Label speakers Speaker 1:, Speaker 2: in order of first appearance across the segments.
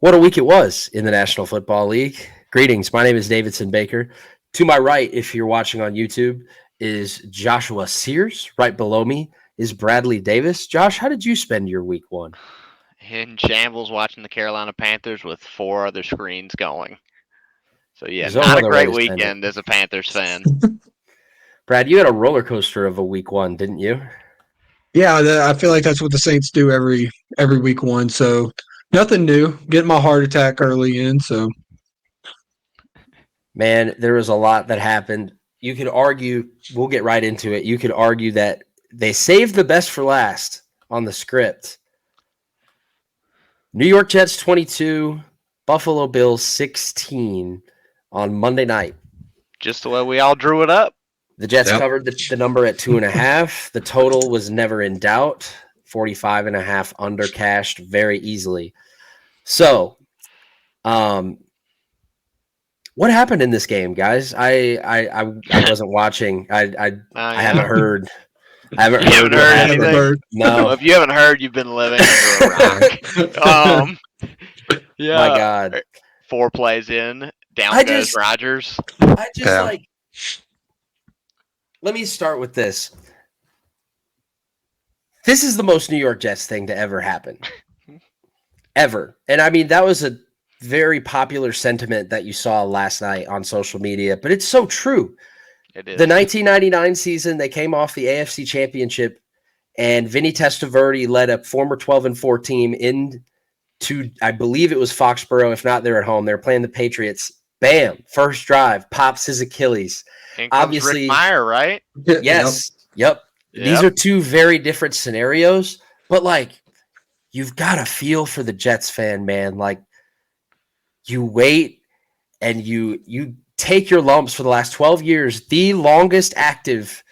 Speaker 1: What a week it was in the National Football League. Greetings. My name is Davidson Baker. To my right, if you're watching on YouTube, is Joshua Sears. Right below me is Bradley Davis. Josh, how did you spend your week one?
Speaker 2: In shambles watching the Carolina Panthers with 4 other screens going. So, yeah,
Speaker 1: There's no
Speaker 2: not a
Speaker 1: other way
Speaker 2: great
Speaker 1: to spend
Speaker 2: weekend
Speaker 1: it.
Speaker 2: as a Panthers fan.
Speaker 1: Brad, you had a roller coaster of a week one, didn't you?
Speaker 3: Yeah, I feel like that's what the Saints do every week one. So nothing new. Getting my heart attack early in. So
Speaker 1: Man, there was a lot that happened. You could argue, we'll get right into it. You could argue that they saved the best for last on the script. New York Jets 22, Buffalo Bills 16 on Monday night.
Speaker 2: Just the way we all drew it up.
Speaker 1: The Jets covered the number at 2.5. The total was never in doubt. 45.5 under cashed very easily. So, what happened in this game, guys? I wasn't watching. I haven't heard. I haven't heard
Speaker 2: anything.
Speaker 1: No.
Speaker 2: Well, if you haven't heard, you've been living under a rock. Yeah.
Speaker 1: My God.
Speaker 2: 4 plays in, down goes Rodgers.
Speaker 1: Let me start with this. This is the most New York Jets thing to ever happen. Ever. And I mean, that was a very popular sentiment that you saw last night on social media, but it's so true.
Speaker 2: It is.
Speaker 1: The 1999 season, they came off the AFC Championship, and Vinny Testaverde led a former 12-4 team into, I believe it was Foxborough. If not, they're at home. They're playing the Patriots. Bam! First drive, pops his Achilles.
Speaker 2: Obviously, Rick Meyer, right?
Speaker 1: Yes. Yep. These are two very different scenarios, but like, you've got to feel for the Jets fan, man. Like, you wait and you take your lumps for the last 12 years, the longest active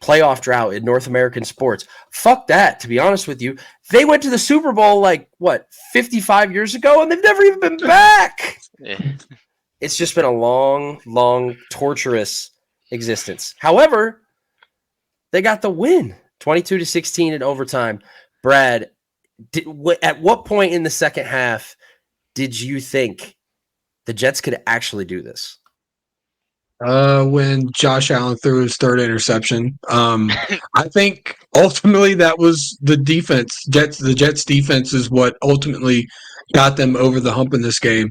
Speaker 1: playoff drought in North American sports. Fuck that, to be honest with you. They went to the Super Bowl 55 years ago, and they've never even been back. It's just been a long, long, torturous existence. However, they got the win, 22-16 in overtime. Brad, at what point in the second half did you think the Jets could actually do this?
Speaker 3: when Josh Allen threw his third interception, I think ultimately that was the defense. The Jets defense is what ultimately got them over the hump in this game.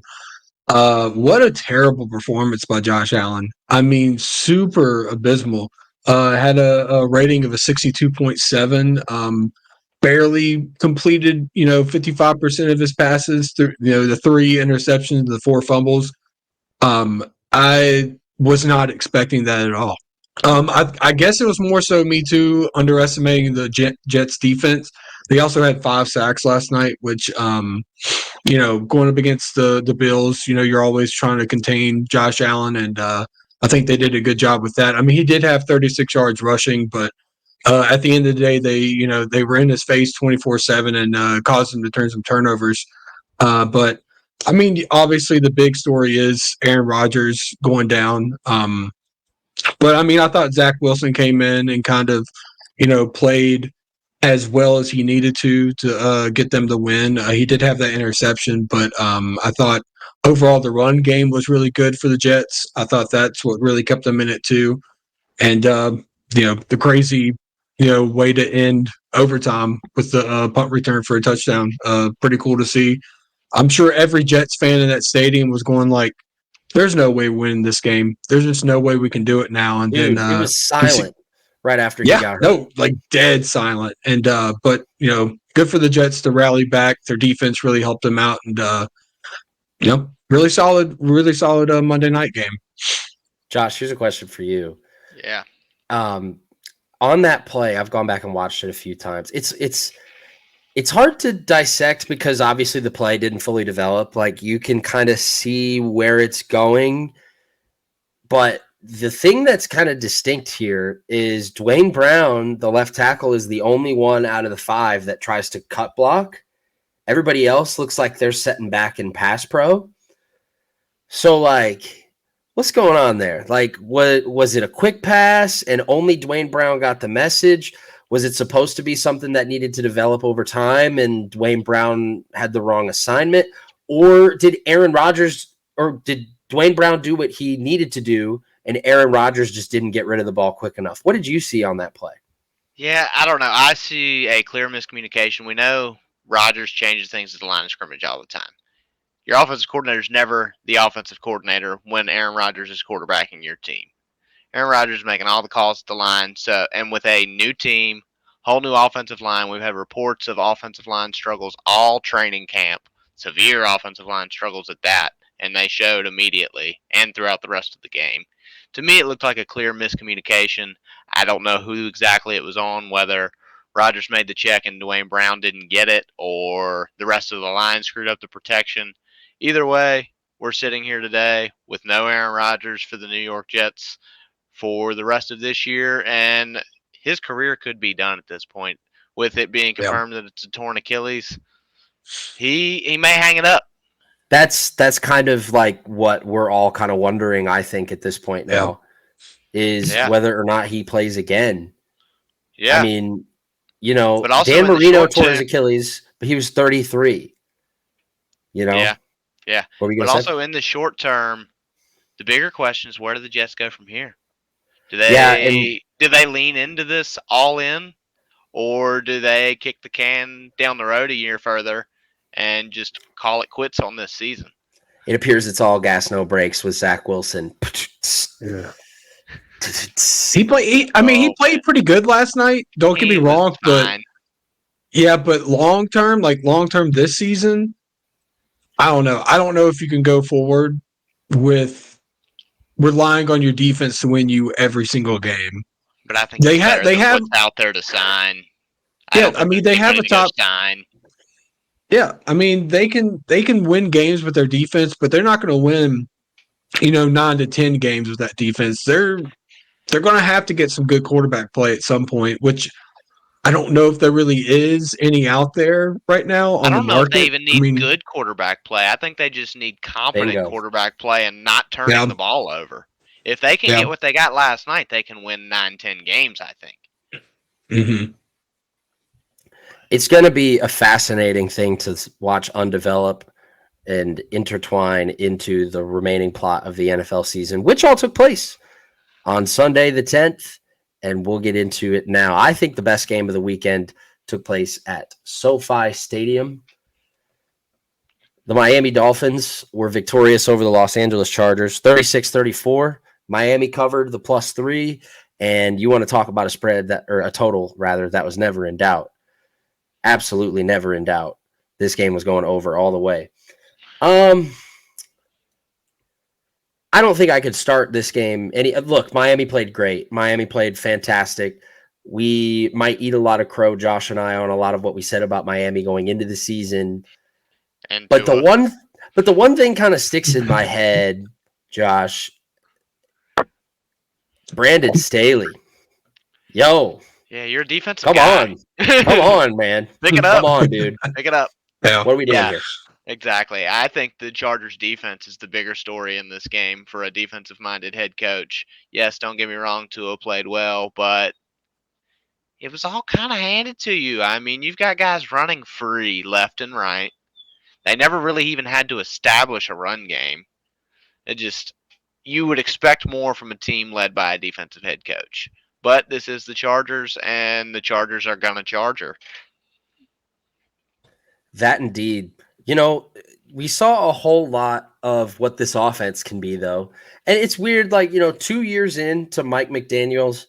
Speaker 3: What a terrible performance by Josh Allen. I mean, super abysmal. Had a rating of a 62.7. Barely completed, 55% of his passes through, the 3 interceptions, the 4 fumbles. I was not expecting that at all. I guess it was more so me too underestimating the Jets defense. They also had 5 sacks last night, which, going up against the Bills, you're always trying to contain Josh Allen, and I think they did a good job with that. I mean, he did have 36 yards rushing, but at the end of the day, they were in his face 24/7 and caused him to turn some turnovers. But I mean, obviously the big story is Aaron Rodgers going down. But I mean, I thought Zach Wilson came in and kind of, played as well as he needed to get them the win. He did have that interception, but I thought overall the run game was really good for the Jets. I thought that's what really kept them in it too. And the crazy way to end overtime with the punt return for a touchdown. Pretty cool to see. I'm sure every Jets fan in that stadium was going like, there's no way we're winning this game. There's just no way we can do it now. And
Speaker 1: Dude,
Speaker 3: then
Speaker 1: it was silent right after he got hurt.
Speaker 3: No, like dead silent. And but good for the Jets to rally back. Their defense really helped them out, and really solid Monday night game.
Speaker 1: Josh, here's a question for you.
Speaker 2: Yeah.
Speaker 1: On that play, I've gone back and watched it a few times. It's hard to dissect because obviously the play didn't fully develop. Like, you can kind of see where it's going, but the thing that's kind of distinct here is Dwayne Brown, the left tackle, is the only one out of the 5 that tries to cut block. Everybody else looks like they're setting back in pass pro. So, what's going on there? Like, was it a quick pass and only Dwayne Brown got the message? Was it supposed to be something that needed to develop over time and Dwayne Brown had the wrong assignment? Or did Aaron Rodgers or did Dwayne Brown do what he needed to do and Aaron Rodgers just didn't get rid of the ball quick enough? What did you see on that play?
Speaker 2: Yeah, I don't know. I see a clear miscommunication. We know Rodgers changes things at the line of scrimmage all the time. Your offensive coordinator is never the offensive coordinator when Aaron Rodgers is quarterbacking your team. Aaron Rodgers is making all the calls at the line. So, and with a new team, whole new offensive line, we've had reports of offensive line struggles all training camp, severe offensive line struggles at that, and they showed immediately and throughout the rest of the game. To me, it looked like a clear miscommunication. I don't know who exactly it was on, whether Rodgers made the check and Dwayne Brown didn't get it, or the rest of the line screwed up the protection. Either way, we're sitting here today with no Aaron Rodgers for the New York Jets for the rest of this year, and his career could be done at this point. With it being confirmed that it's a torn Achilles, he may hang it up.
Speaker 1: That's kind of like what we're all kind of wondering, I think, at this point now, is whether or not he plays again.
Speaker 2: Yeah.
Speaker 1: I mean, you know,
Speaker 2: but also
Speaker 1: Dan Marino tore his Achilles, but he was 33. You know?
Speaker 2: Yeah. But also in the short term, the bigger question is, where do the Jets go from here? Do they lean into this all in, or do they kick the can down the road a year further and just call it quits on this season?
Speaker 1: It appears it's all gas, no brakes with Zach Wilson.
Speaker 3: Yeah. He played pretty good last night. Don't get me wrong, but long term this season, I don't know. I don't know if you can go forward with relying on your defense to win you every single game.
Speaker 2: But I think they have what's out there to sign.
Speaker 3: They have a top sign. Yeah, I mean they can win games with their defense, but they're not going to win, 9 to 10 games with that defense. They're going to have to get some good quarterback play at some point, which I don't know if there really is any out there right now on the market. I don't know if
Speaker 2: they even need good quarterback play. I think they just need competent quarterback play and not turning the ball over. If they can get what they got last night, they can win 9-10 games, I think.
Speaker 3: Mm-hmm.
Speaker 1: It's going to be a fascinating thing to watch undevelop and intertwine into the remaining plot of the NFL season, which all took place on Sunday the 10th. And we'll get into it now. I think the best game of the weekend took place at SoFi Stadium. The Miami Dolphins were victorious over the Los Angeles Chargers, 36-34. Miami covered the +3. And you want to talk about a spread a total that was never in doubt. Absolutely never in doubt. This game was going over all the way. I don't think I could start this game. Look, Miami played great. Miami played fantastic. We might eat a lot of crow, Josh and I, on a lot of what we said about Miami going into the season. But the one thing kind of sticks in my head, Josh. Brandon Staley. Yo.
Speaker 2: Yeah, you're a defensive guy.
Speaker 1: Come on, man.
Speaker 2: Pick it up.
Speaker 1: Come on, dude.
Speaker 2: Pick it up.
Speaker 3: Yeah.
Speaker 1: What are we doing here?
Speaker 2: Exactly. I think the Chargers defense is the bigger story in this game for a defensive-minded head coach. Yes, don't get me wrong, Tua played well, but it was all kind of handed to you. I mean, you've got guys running free left and right. They never really even had to establish a run game. You would expect more from a team led by a defensive head coach. But this is the Chargers, and the Chargers are going to charger.
Speaker 1: That indeed. We saw a whole lot of what this offense can be, though. And it's weird, 2 years into Mike McDaniel's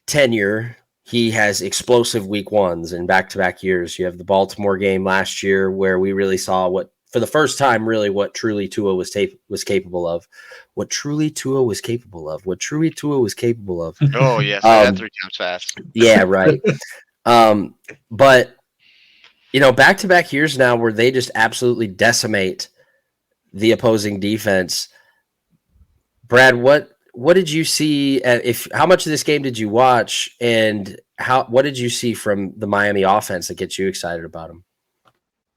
Speaker 1: tenure, he has explosive week ones in back-to-back years. You have the Baltimore game last year where we really saw for the first time, really what truly Tua was capable of. What truly Tua was capable of. What truly Tua was capable of.
Speaker 2: Oh, yes. I got 3 times fast.
Speaker 1: Yeah, right. But back-to-back years now where they just absolutely decimate the opposing defense. Brad, what did you see? How much of this game did you watch, and what did you see from the Miami offense that gets you excited about them?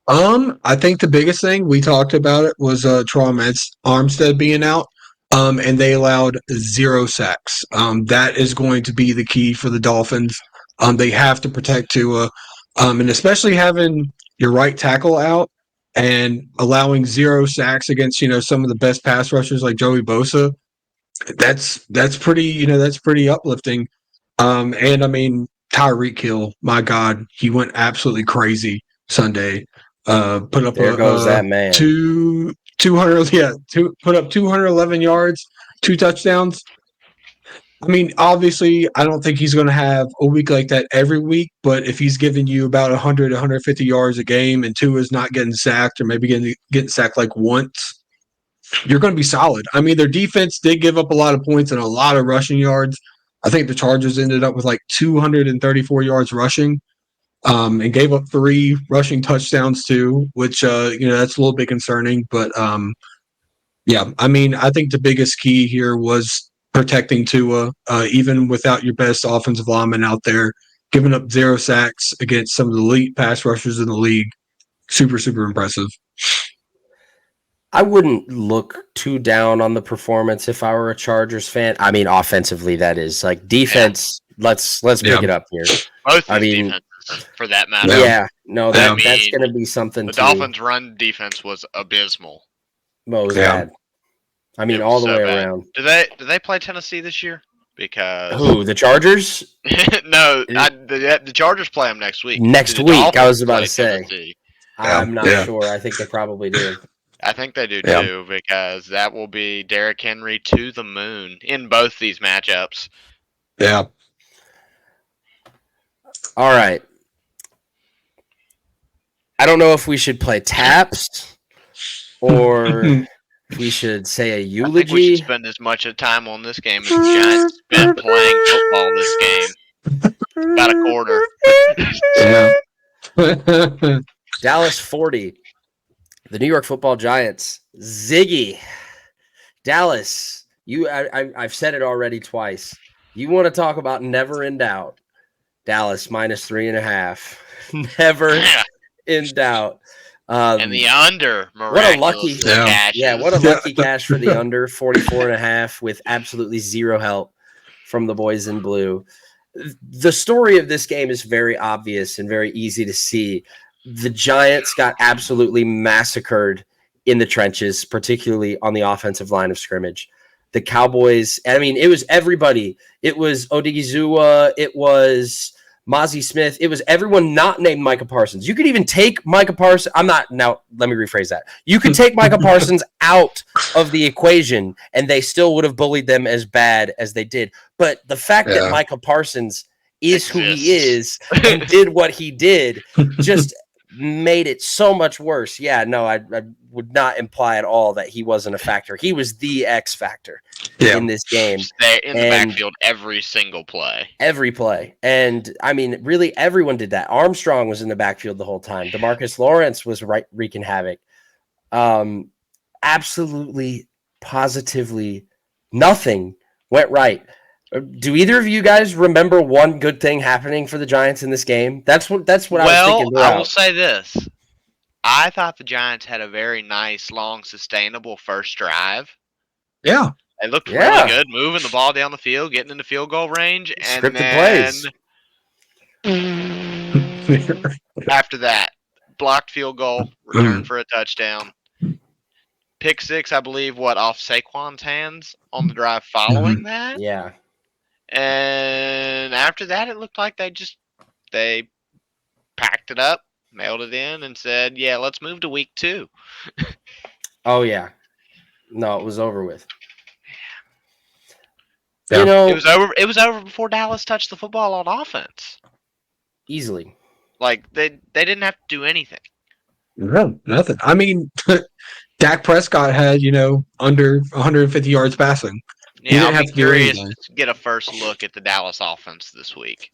Speaker 3: I think the biggest thing we talked about it was Tron Armstead being out, and they allowed 0 sacks. That is going to be the key for the Dolphins. They have to protect Tua. And especially having your right tackle out, and allowing 0 sacks against, some of the best pass rushers like Joey Bosa. That's pretty uplifting. And I mean, Tyreek Hill, my God, he went absolutely crazy Sunday. Put up
Speaker 1: there goes that man.
Speaker 3: 211 yards, 2 touchdowns. I mean, obviously, I don't think he's going to have a week like that every week, but if he's giving you about 100, 150 yards a game and Tua is not getting sacked or maybe getting sacked like once, you're going to be solid. I mean, their defense did give up a lot of points and a lot of rushing yards. I think the Chargers ended up with like 234 yards rushing, and gave up 3 rushing touchdowns too, which, that's a little bit concerning. But, yeah, I mean, I think the biggest key here was protecting Tua, even without your best offensive lineman out there, giving up 0 sacks against some of the elite pass rushers in the league. Super, super impressive.
Speaker 1: I wouldn't look too down on the performance if I were a Chargers fan. I mean, offensively, that is. Like, defense, let's pick it up here.
Speaker 2: Both defenses, for that matter.
Speaker 1: Yeah, no, that's going to be something.
Speaker 2: The Dolphins' run defense was abysmal.
Speaker 1: Most bad. I mean, all the way around.
Speaker 2: Do they play Tennessee this year? Because
Speaker 1: who, the Chargers?
Speaker 2: No, the Chargers play them next week.
Speaker 1: Next week, I was about to say.
Speaker 2: Tennessee.
Speaker 1: I'm not sure. I think they probably do.
Speaker 2: I think they do too, because that will be Derrick Henry to the moon in both these matchups.
Speaker 3: Yeah.
Speaker 1: All right. I don't know if we should play taps or we should say a eulogy.
Speaker 2: I think we should spend as much of time on this game as the Giants spent playing football this game. About a quarter.
Speaker 3: Yeah.
Speaker 1: Dallas 40. The New York Football Giants. Ziggy. Dallas, I've said it already twice. You want to talk about never in doubt. Dallas minus 3.5. Never in doubt.
Speaker 2: And the under,
Speaker 1: what a lucky
Speaker 2: cash.
Speaker 1: Yeah, what a lucky cash for the under, 44.5 with absolutely zero help from the boys in blue. The story of this game is very obvious and very easy to see. The Giants got absolutely massacred in the trenches, particularly on the offensive line of scrimmage. The Cowboys, I mean, it was everybody. It was Odigizua. It was Mozzie Smith. It was everyone not named Micah Parsons. You could even take Micah Parsons. Let me rephrase that. You could take Micah Parsons out of the equation, and they still would have bullied them as bad as they did. But the fact that Micah Parsons is who he is and did what he did just made it so much worse. Yeah, no, I would not imply at all that he wasn't a factor. He was the X factor in this game.
Speaker 2: In the backfield every single play.
Speaker 1: Every play. And, I mean, really everyone did that. Armstrong was in the backfield the whole time. DeMarcus Lawrence was wreaking havoc. Absolutely, positively nothing went right. Do either of you guys remember one good thing happening for the Giants in this game? That's what I was thinking.
Speaker 2: Well, I will say this. I thought the Giants had a very nice, long, sustainable first drive.
Speaker 3: Yeah.
Speaker 2: They looked really good, moving the ball down the field, getting into field goal range, and
Speaker 1: scripted
Speaker 2: plays. After that, blocked field goal, return for a touchdown. Pick six, I believe, off Saquon's hands on the drive following that?
Speaker 1: Yeah.
Speaker 2: And after that, it looked like they packed it up, mailed it in, and said, "Yeah, let's move to week 2."
Speaker 1: Oh yeah, no, it was over with.
Speaker 3: Yeah.
Speaker 1: You know,
Speaker 2: it was over before Dallas touched the football on offense.
Speaker 1: Easily,
Speaker 2: like they didn't have to do anything.
Speaker 3: No, nothing. I mean, Dak Prescott had under 150 yards passing.
Speaker 2: Yeah, I'll be curious to get a first look at the Dallas offense this week.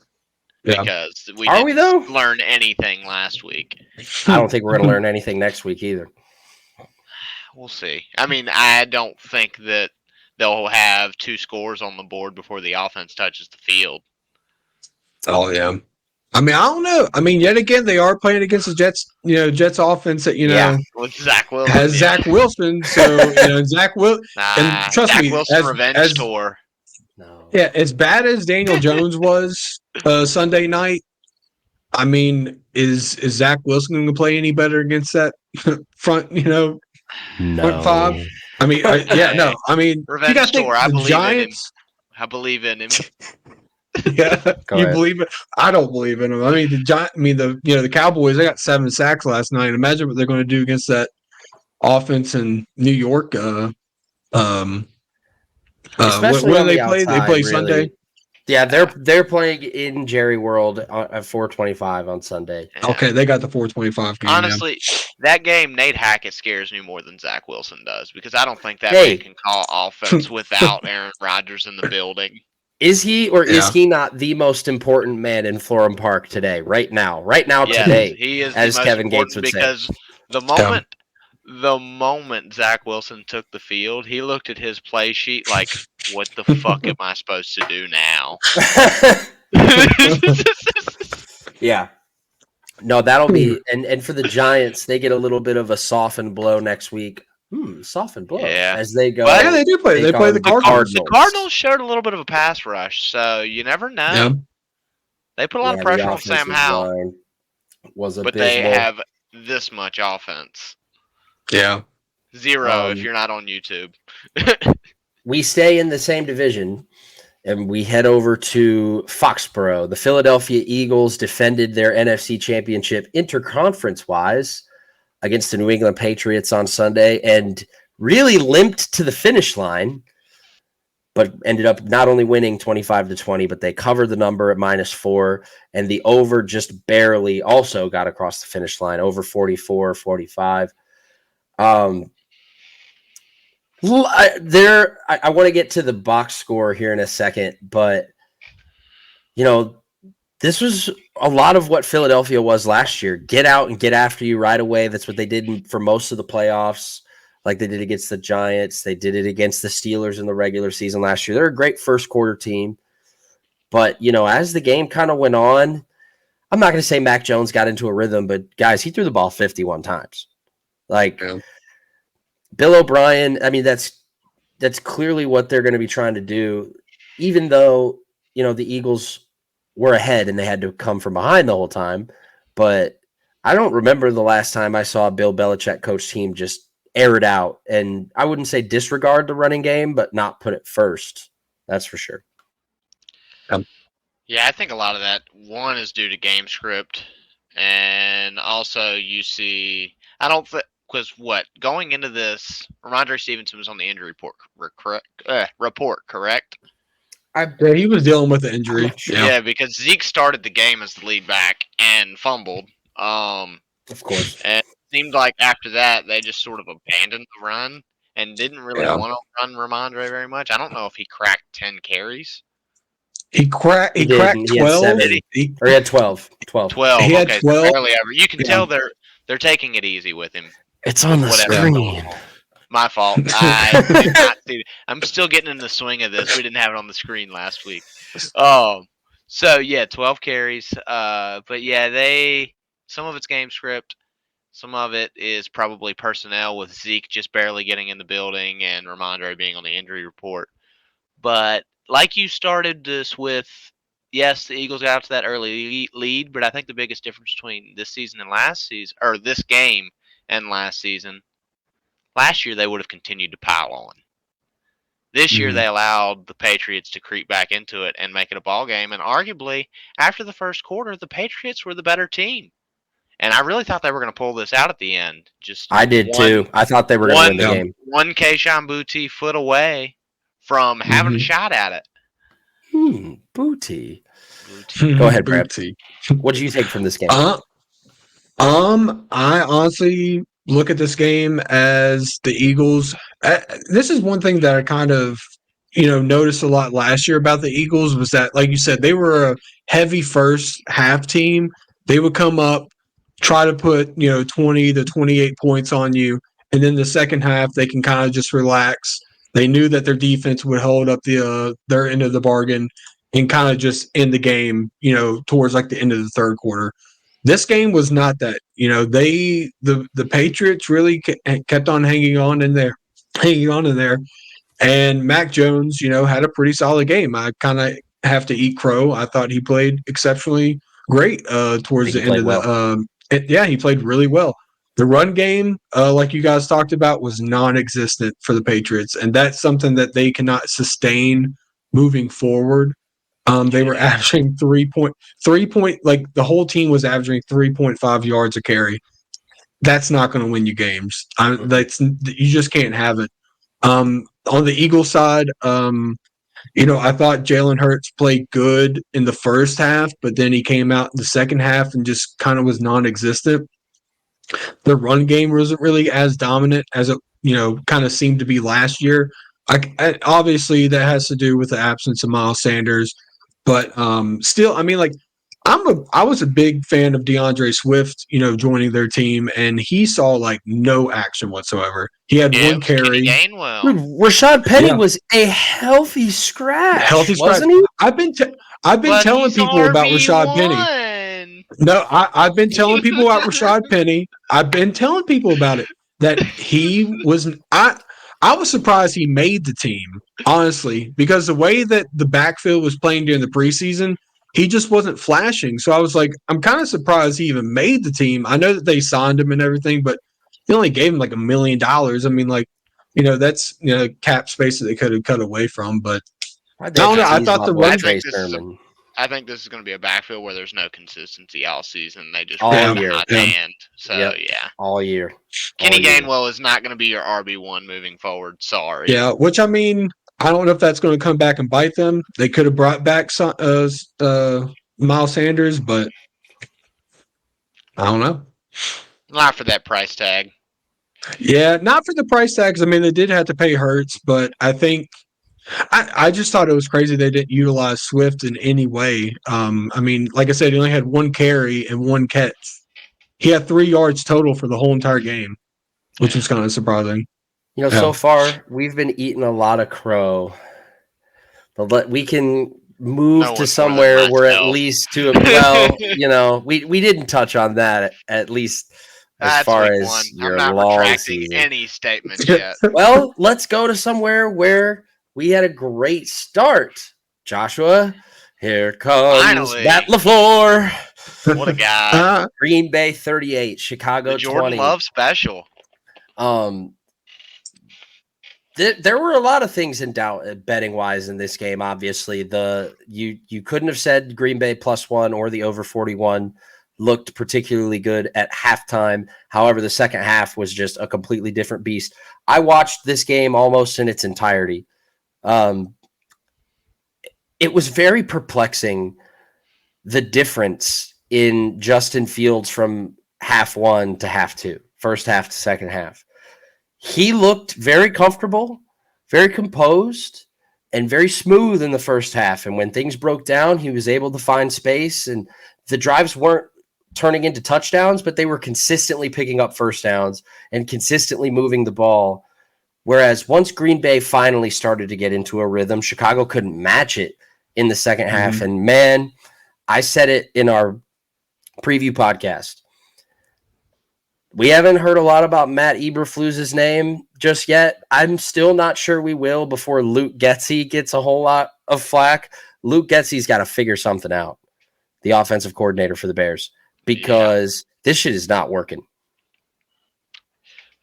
Speaker 3: Yeah.
Speaker 2: Because we didn't learn anything last week.
Speaker 1: I don't think we're going to learn anything next week either.
Speaker 2: We'll see. I mean, I don't think that they'll have 2 scores on the board before the offense touches the field.
Speaker 3: Oh, yeah. I mean, I don't know. I mean, yet again, they are playing against the Jets, Jets offense that,
Speaker 2: with Zach Wilson.
Speaker 3: Has Zach Wilson. So, Zach Wilson. And trust
Speaker 2: Zach
Speaker 3: me,
Speaker 2: Wilson revenge tour.
Speaker 1: No.
Speaker 3: Yeah, as bad as Daniel Jones was Sunday night, I mean, is Zach Wilson going to play any better against that front? Front five.
Speaker 1: No.
Speaker 3: I mean, no. I mean, you got
Speaker 2: Revenge
Speaker 3: to think
Speaker 2: tour. I
Speaker 3: the
Speaker 2: believe in him.
Speaker 3: Giants.
Speaker 2: I believe in him.
Speaker 3: Yeah,
Speaker 1: Go
Speaker 3: you
Speaker 1: ahead.
Speaker 3: believe it? I don't believe in them. I mean, the Cowboys. They got 7 sacks last night. Imagine what they're going to do against that offense in New York. When
Speaker 1: Especially
Speaker 3: do
Speaker 1: on
Speaker 3: they
Speaker 1: the
Speaker 3: play? They
Speaker 1: outside,
Speaker 3: play
Speaker 1: really.
Speaker 3: Sunday.
Speaker 1: Yeah, they're playing in Jerry World at 4:25 on Sunday.
Speaker 2: Yeah.
Speaker 3: Okay, they got the 4:25 game.
Speaker 2: Honestly, that game, Nate Hackett scares me more than Zach Wilson does because I don't think that
Speaker 1: Hey.
Speaker 2: man can call offense without Aaron Rodgers in the building.
Speaker 1: Is he or is
Speaker 3: Yeah.
Speaker 1: he not the most important man in Florham Park today? Right now,
Speaker 2: Yes,
Speaker 1: today,
Speaker 2: he is
Speaker 1: as
Speaker 2: the most
Speaker 1: Kevin Gates
Speaker 2: important
Speaker 1: would say.
Speaker 2: because the moment Zach Wilson took the field, he looked at his play sheet like, "What the fuck am I supposed to do now?"
Speaker 1: Yeah. No, that'll be and for the Giants, they get a little bit of a softened blow next week. Softened blow
Speaker 2: Yeah.
Speaker 1: as they go.
Speaker 2: But-
Speaker 3: Yeah, they do play. They
Speaker 1: take
Speaker 3: play
Speaker 1: on
Speaker 3: the Cardinals.
Speaker 2: The Cardinals showed a little bit of a pass rush, so you never know.
Speaker 3: Yeah.
Speaker 2: They put a lot of
Speaker 1: Yeah,
Speaker 2: pressure
Speaker 1: the
Speaker 2: on Sam
Speaker 1: offensive
Speaker 2: Howell,
Speaker 1: line was
Speaker 2: but they
Speaker 1: abysmal.
Speaker 2: have this much offense.
Speaker 3: Yeah.
Speaker 2: 0 if you're not on YouTube.
Speaker 1: We stay in the same division, and we head over to Foxborough. The Philadelphia Eagles defended their NFC Championship interconference-wise against the New England Patriots on Sunday and really limped to the finish line, but ended up not only winning 25-20, but they covered the number at -4, and the over just barely also got across the finish line, over 44-45. I want to get to the box score here in a second, but this was a lot of what Philadelphia was last year. Get out and get after you right away. That's what they did for most of the playoffs, like they did against the Giants. They did it against the Steelers in the regular season last year. They're a great first quarter team. But, as the game kind of went on, I'm not going to say Mac Jones got into a rhythm, but guys, he threw the ball 51 times. Bill O'Brien, I mean, that's clearly what they're going to be trying to do, even though, the Eagles were ahead and they had to come from behind the whole time. But I don't remember the last time I saw a Bill Belichick coach team just air it out. And I wouldn't say disregard the running game, but not put it first. That's for sure.
Speaker 2: Yeah, I think a lot of that, one, is due to game script. And also you see, I don't think, because going into this, Ramondre Stevenson was on the injury report, correct?
Speaker 3: Yeah, he was dealing with the injury.
Speaker 2: Yeah, because Zeke started the game as the lead back and fumbled.
Speaker 1: Of course.
Speaker 2: And it seemed like after that, they just sort of abandoned the run and didn't really want to run Ramondre very much. I don't know if he cracked 10 carries.
Speaker 3: He cracked 12.
Speaker 1: He had 12. 12.
Speaker 2: 12.
Speaker 3: He had 12.
Speaker 2: Barely ever. You can tell they're taking it easy with him.
Speaker 1: It's on the screen.
Speaker 2: My fault. I did not see it. I'm still getting in the swing of this. We didn't have it on the screen last week. So 12 carries. But yeah, some of it's game script. Some of it is probably personnel with Zeke just barely getting in the building and Ramondre being on the injury report. But like you started this with, yes, the Eagles got out to that early lead, but I think the biggest difference between this season and last season, or this game and last season, last year they would have continued to pile on. This year they allowed the Patriots to creep back into it and make it a ball game. And arguably, after the first quarter, the Patriots were the better team. And I really thought they were going to pull this out at the end.
Speaker 1: I did too. I thought they were going to win the game.
Speaker 2: One Kayshon Boutte foot away from having a shot at it.
Speaker 1: Boutte. Go ahead, Brad. What did you take from this game?
Speaker 3: I honestly look at this game as the Eagles. This is one thing that I kind of, noticed a lot last year about the Eagles was that, like you said, they were a heavy first half team. They would come up, try to put, 20 to 28 points on you. And then the second half, they can kind of just relax. They knew that their defense would hold up their end of the bargain and kind of just end the game, towards like the end of the third quarter. This game was not that. The Patriots really kept on hanging on in there. And Mac Jones, had a pretty solid game. I kind of have to eat crow. I thought he played exceptionally great towards the end of the he played really well. The run game, like you guys talked about, was non-existent for the Patriots, and that's something that they cannot sustain moving forward. They were averaging 3 point, like the whole team was averaging 3.5 yards a carry. That's not going to win you games. You just can't have it. On the Eagles side, I thought Jalen Hurts played good in the first half, but then he came out in the second half and just kind of was non-existent. The run game wasn't really as dominant as it, kind of seemed to be last year. Obviously, that has to do with the absence of Miles Sanders, but still, I mean, like, I was a big fan of DeAndre Swift, joining their team, and he saw like no action whatsoever. He had one carry.
Speaker 2: Gainwell.
Speaker 1: Dude, Rashad Penny was a healthy scratch, wasn't he?
Speaker 3: I've been telling people about Rashad Penny. No, I've been telling people about Rashad Penny. I've been telling people about it, that he was. I was surprised he made the team, honestly, because the way that the backfield was playing during the preseason, he just wasn't flashing. So I was like, I'm kind of surprised he even made the team. I know that they signed him and everything, but they only gave him like $1 million. I mean, like, that's cap space that they could have cut away from. But I don't know. I thought the run.
Speaker 2: I think this is going to be a backfield where there's no consistency all season. They just
Speaker 1: all year,
Speaker 2: hand. So
Speaker 1: all year.
Speaker 2: Kenny Gainwell is not going to be your RB1 moving forward. Sorry.
Speaker 3: Yeah, which I mean, I don't know if that's going to come back and bite them. They could have brought back Miles Sanders, but I don't know.
Speaker 2: Not for that price tag.
Speaker 3: Yeah, not for the price tags. I mean, they did have to pay Hurts, but I think I just thought it was crazy they didn't utilize Swift in any way. I mean, like I said, he only had one carry and one catch. He had 3 yards total for the whole entire game, which was kind of surprising.
Speaker 1: So far, we've been eating a lot of crow. But we can move to somewhere where at least we didn't touch on that, at least as far as your long season.
Speaker 2: Any statement yet.
Speaker 1: Well, let's go to somewhere where we had a great start. Joshua, here comes Matt LaFleur.
Speaker 2: What a guy.
Speaker 1: Green Bay 38, Chicago 20.
Speaker 2: Jordan Love special.
Speaker 1: There were a lot of things in doubt betting wise in this game. Obviously, you couldn't have said Green Bay +1 or the over 41 looked particularly good at halftime. However, the second half was just a completely different beast. I watched this game almost in its entirety. It was very perplexing, the difference in Justin Fields from half one to half two, first half to second half. He looked very comfortable, very composed, and very smooth in the first half. And when things broke down, he was able to find space, and the drives weren't turning into touchdowns, but they were consistently picking up first downs and consistently moving the ball. Whereas once Green Bay finally started to get into a rhythm, Chicago couldn't match it in the second half. And man, I said it in our preview podcast. We haven't heard a lot about Matt Eberflus's name just yet. I'm still not sure we will before Luke Getsy gets a whole lot of flack. Luke Getsy's got to figure something out, the offensive coordinator for the Bears, because this shit is not working.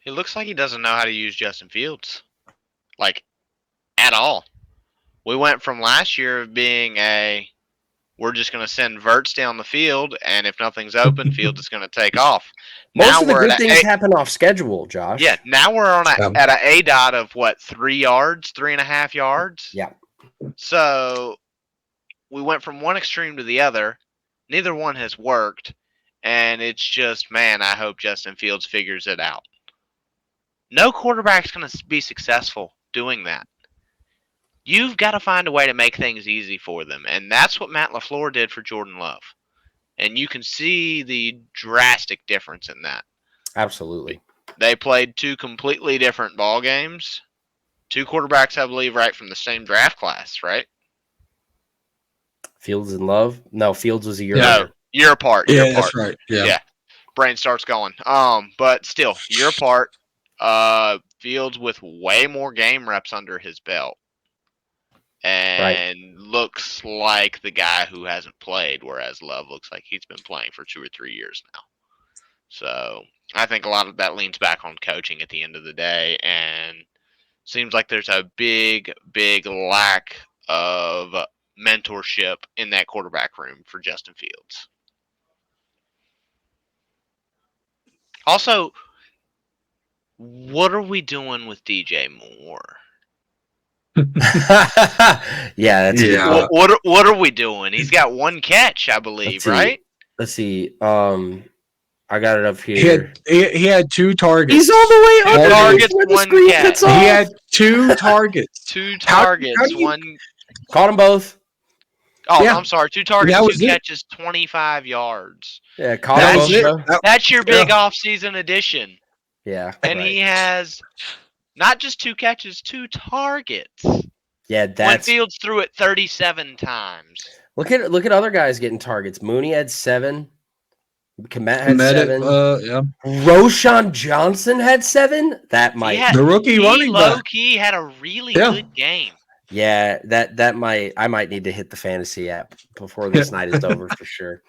Speaker 2: It looks like he doesn't know how to use Justin Fields, like, at all. We went from last year of being we're just going to send Verts down the field, and if nothing's open, Fields is going to take off.
Speaker 1: Most of the good things happen off schedule, Josh.
Speaker 2: Yeah, now we're on at an A dot of 3 yards, 3.5 yards.
Speaker 1: Yeah.
Speaker 2: So we went from one extreme to the other. Neither one has worked, and it's just, man, I hope Justin Fields figures it out. No quarterback's going to be successful doing that. You've got to find a way to make things easy for them, and that's what Matt LaFleur did for Jordan Love. And you can see the drastic difference in that.
Speaker 1: Absolutely.
Speaker 2: They played 2 completely different ball games. 2 quarterbacks, I believe, right from the same draft class, right?
Speaker 1: Fields and Love? No, Fields was a year
Speaker 2: later.
Speaker 1: No,
Speaker 2: year apart.
Speaker 3: Yeah, that's right. Yeah.
Speaker 2: Brain starts going. But still, year apart. Fields with way more game reps under his belt. And looks like the guy who hasn't played, whereas Love looks like he's been playing for 2 or 3 years now. So I think a lot of that leans back on coaching at the end of the day, and seems like there's a big, big lack of mentorship in that quarterback room for Justin Fields. Also, what are we doing with DJ Moore?
Speaker 1: Yeah, that's
Speaker 3: Yeah.
Speaker 2: What are we doing? He's got 1 catch, I believe, right?
Speaker 1: Let's see. I got it up here.
Speaker 3: He had 2 targets.
Speaker 1: He's all the way under
Speaker 2: targets,
Speaker 1: where the
Speaker 2: 1
Speaker 1: screen
Speaker 2: catch.
Speaker 1: cuts
Speaker 3: He
Speaker 1: off.
Speaker 3: had 2 targets.
Speaker 2: 2 targets,
Speaker 3: how do you-
Speaker 2: 1.
Speaker 1: Caught them both.
Speaker 2: Oh,
Speaker 3: Yeah.
Speaker 2: I'm sorry. 2 targets,
Speaker 3: That
Speaker 2: 2
Speaker 3: was it.
Speaker 2: catches, 25 yards.
Speaker 1: Yeah, caught
Speaker 3: That
Speaker 1: them
Speaker 3: was
Speaker 1: both.
Speaker 3: it.
Speaker 1: Bro.
Speaker 2: That's your big off-season addition.
Speaker 1: Yeah,
Speaker 2: And
Speaker 1: right.
Speaker 2: he has not just 2 catches, 2 targets.
Speaker 1: Yeah,
Speaker 2: When
Speaker 1: that's
Speaker 2: Fields threw it 37 times.
Speaker 1: look at other guys getting targets. Mooney had 7. Komet had 7.
Speaker 3: Yeah.
Speaker 1: Roshan Johnson had 7. That might,
Speaker 3: The rookie running back.
Speaker 2: Low-key had a really
Speaker 3: Yeah.
Speaker 2: good game.
Speaker 1: yeah, that might. I might need to hit the fantasy app before this night is over for sure.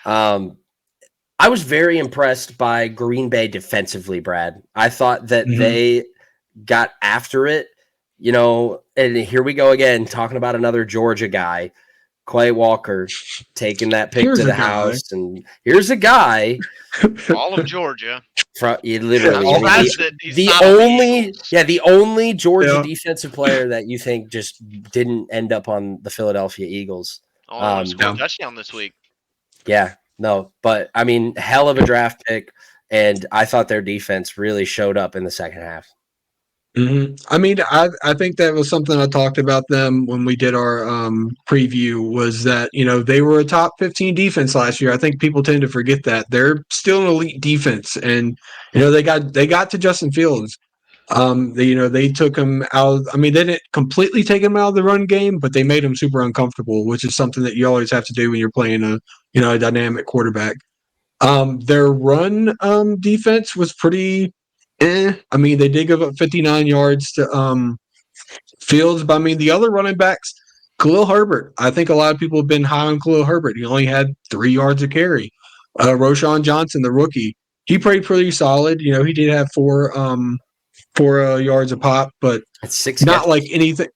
Speaker 1: I was very impressed by Green Bay defensively, Brad. I thought that they got after it, you know, and here we go again, talking about another Georgia guy, Clay Walker, taking that pick to the house. And here's a guy.
Speaker 2: All of Georgia.
Speaker 1: Literally.
Speaker 2: All
Speaker 1: I mean, the only Georgia defensive player that you think just didn't end up on the Philadelphia Eagles.
Speaker 2: Scored a touchdown this week.
Speaker 1: Yeah. No, but I mean, hell of a draft pick, and I thought their defense really showed up in the second half.
Speaker 3: I mean, I think that was something I talked about them when we did our preview, was that, you know, they were a top 15 defense last year. I think people tend to forget that. They're still an elite defense, and, you know, they got to Justin Fields. They took him out. I mean, they didn't completely take him out of the run game, but they made him super uncomfortable, which is something that you always have to do when you're playing a dynamic quarterback. Their run defense was pretty I mean, they did give up 59 yards to Fields, but I mean, the other running backs, Khalil Herbert. I think a lot of people have been high on Khalil Herbert. He only had 3 yards of carry. Roshan Johnson, the rookie, he played pretty solid. You know, he did have 4 yards a pop, but
Speaker 1: That's 6
Speaker 3: not
Speaker 1: catches.
Speaker 3: like anything.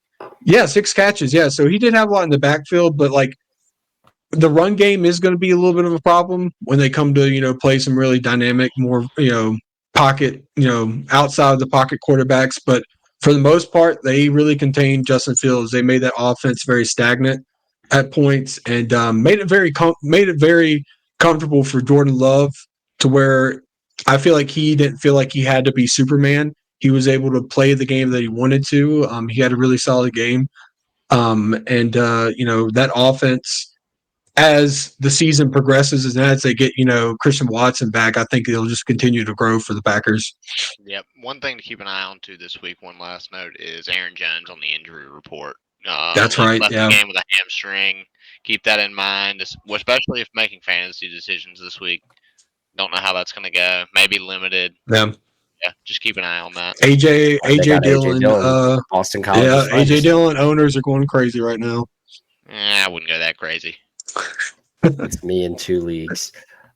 Speaker 3: Yeah, 6 catches. Yeah, so he did have a lot in the backfield, but like the run game is going to be a little bit of a problem when they come to, you know, play some really dynamic, more, you know, pocket, you know, outside of the pocket quarterbacks. But for the most part, they really contained Justin Fields. They made that offense very stagnant at points, and made it very comfortable for Jordan Love, to where I feel like he didn't feel like he had to be Superman. He was able to play the game that he wanted to. He had a really solid game. That offense, as the season progresses and as they get, you know, Christian Watson back, I think it'll just continue to grow for the Packers.
Speaker 2: Yep. One thing to keep an eye on too this week, one last note, is Aaron Jones on the injury report.
Speaker 3: That's right.
Speaker 2: Left
Speaker 3: Yeah.
Speaker 2: the game with a hamstring. Keep that in mind, especially if making fantasy decisions this week. Don't know how that's going to go. Maybe limited.
Speaker 3: Yeah.
Speaker 2: Yeah, just keep an eye on that.
Speaker 3: AJ Dillon,
Speaker 1: Boston College.
Speaker 3: Yeah, AJ Dillon owners are going crazy right now.
Speaker 2: I wouldn't go that crazy.
Speaker 1: It's me in 2 leagues.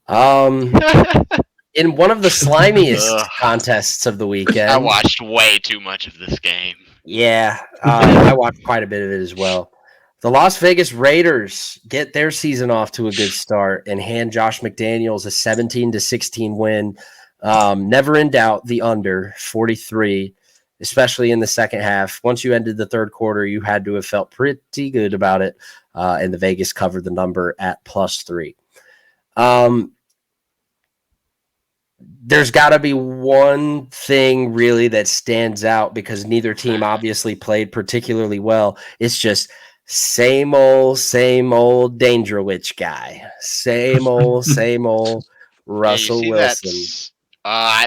Speaker 1: In one of the slimiest contests of the weekend,
Speaker 2: I watched way too much of this game.
Speaker 1: Yeah, I watched quite a bit of it as well. The Las Vegas Raiders get their season off to a good start and hand Josh McDaniels a 17-16 win. Never in doubt, the under 43, especially in the second half. Once you ended the third quarter, you had to have felt pretty good about it. And the Vegas covered the number at +3. There's got to be one thing really that stands out, because neither team obviously played particularly well. It's just same old Dangerwich guy. Same old Russell Wilson.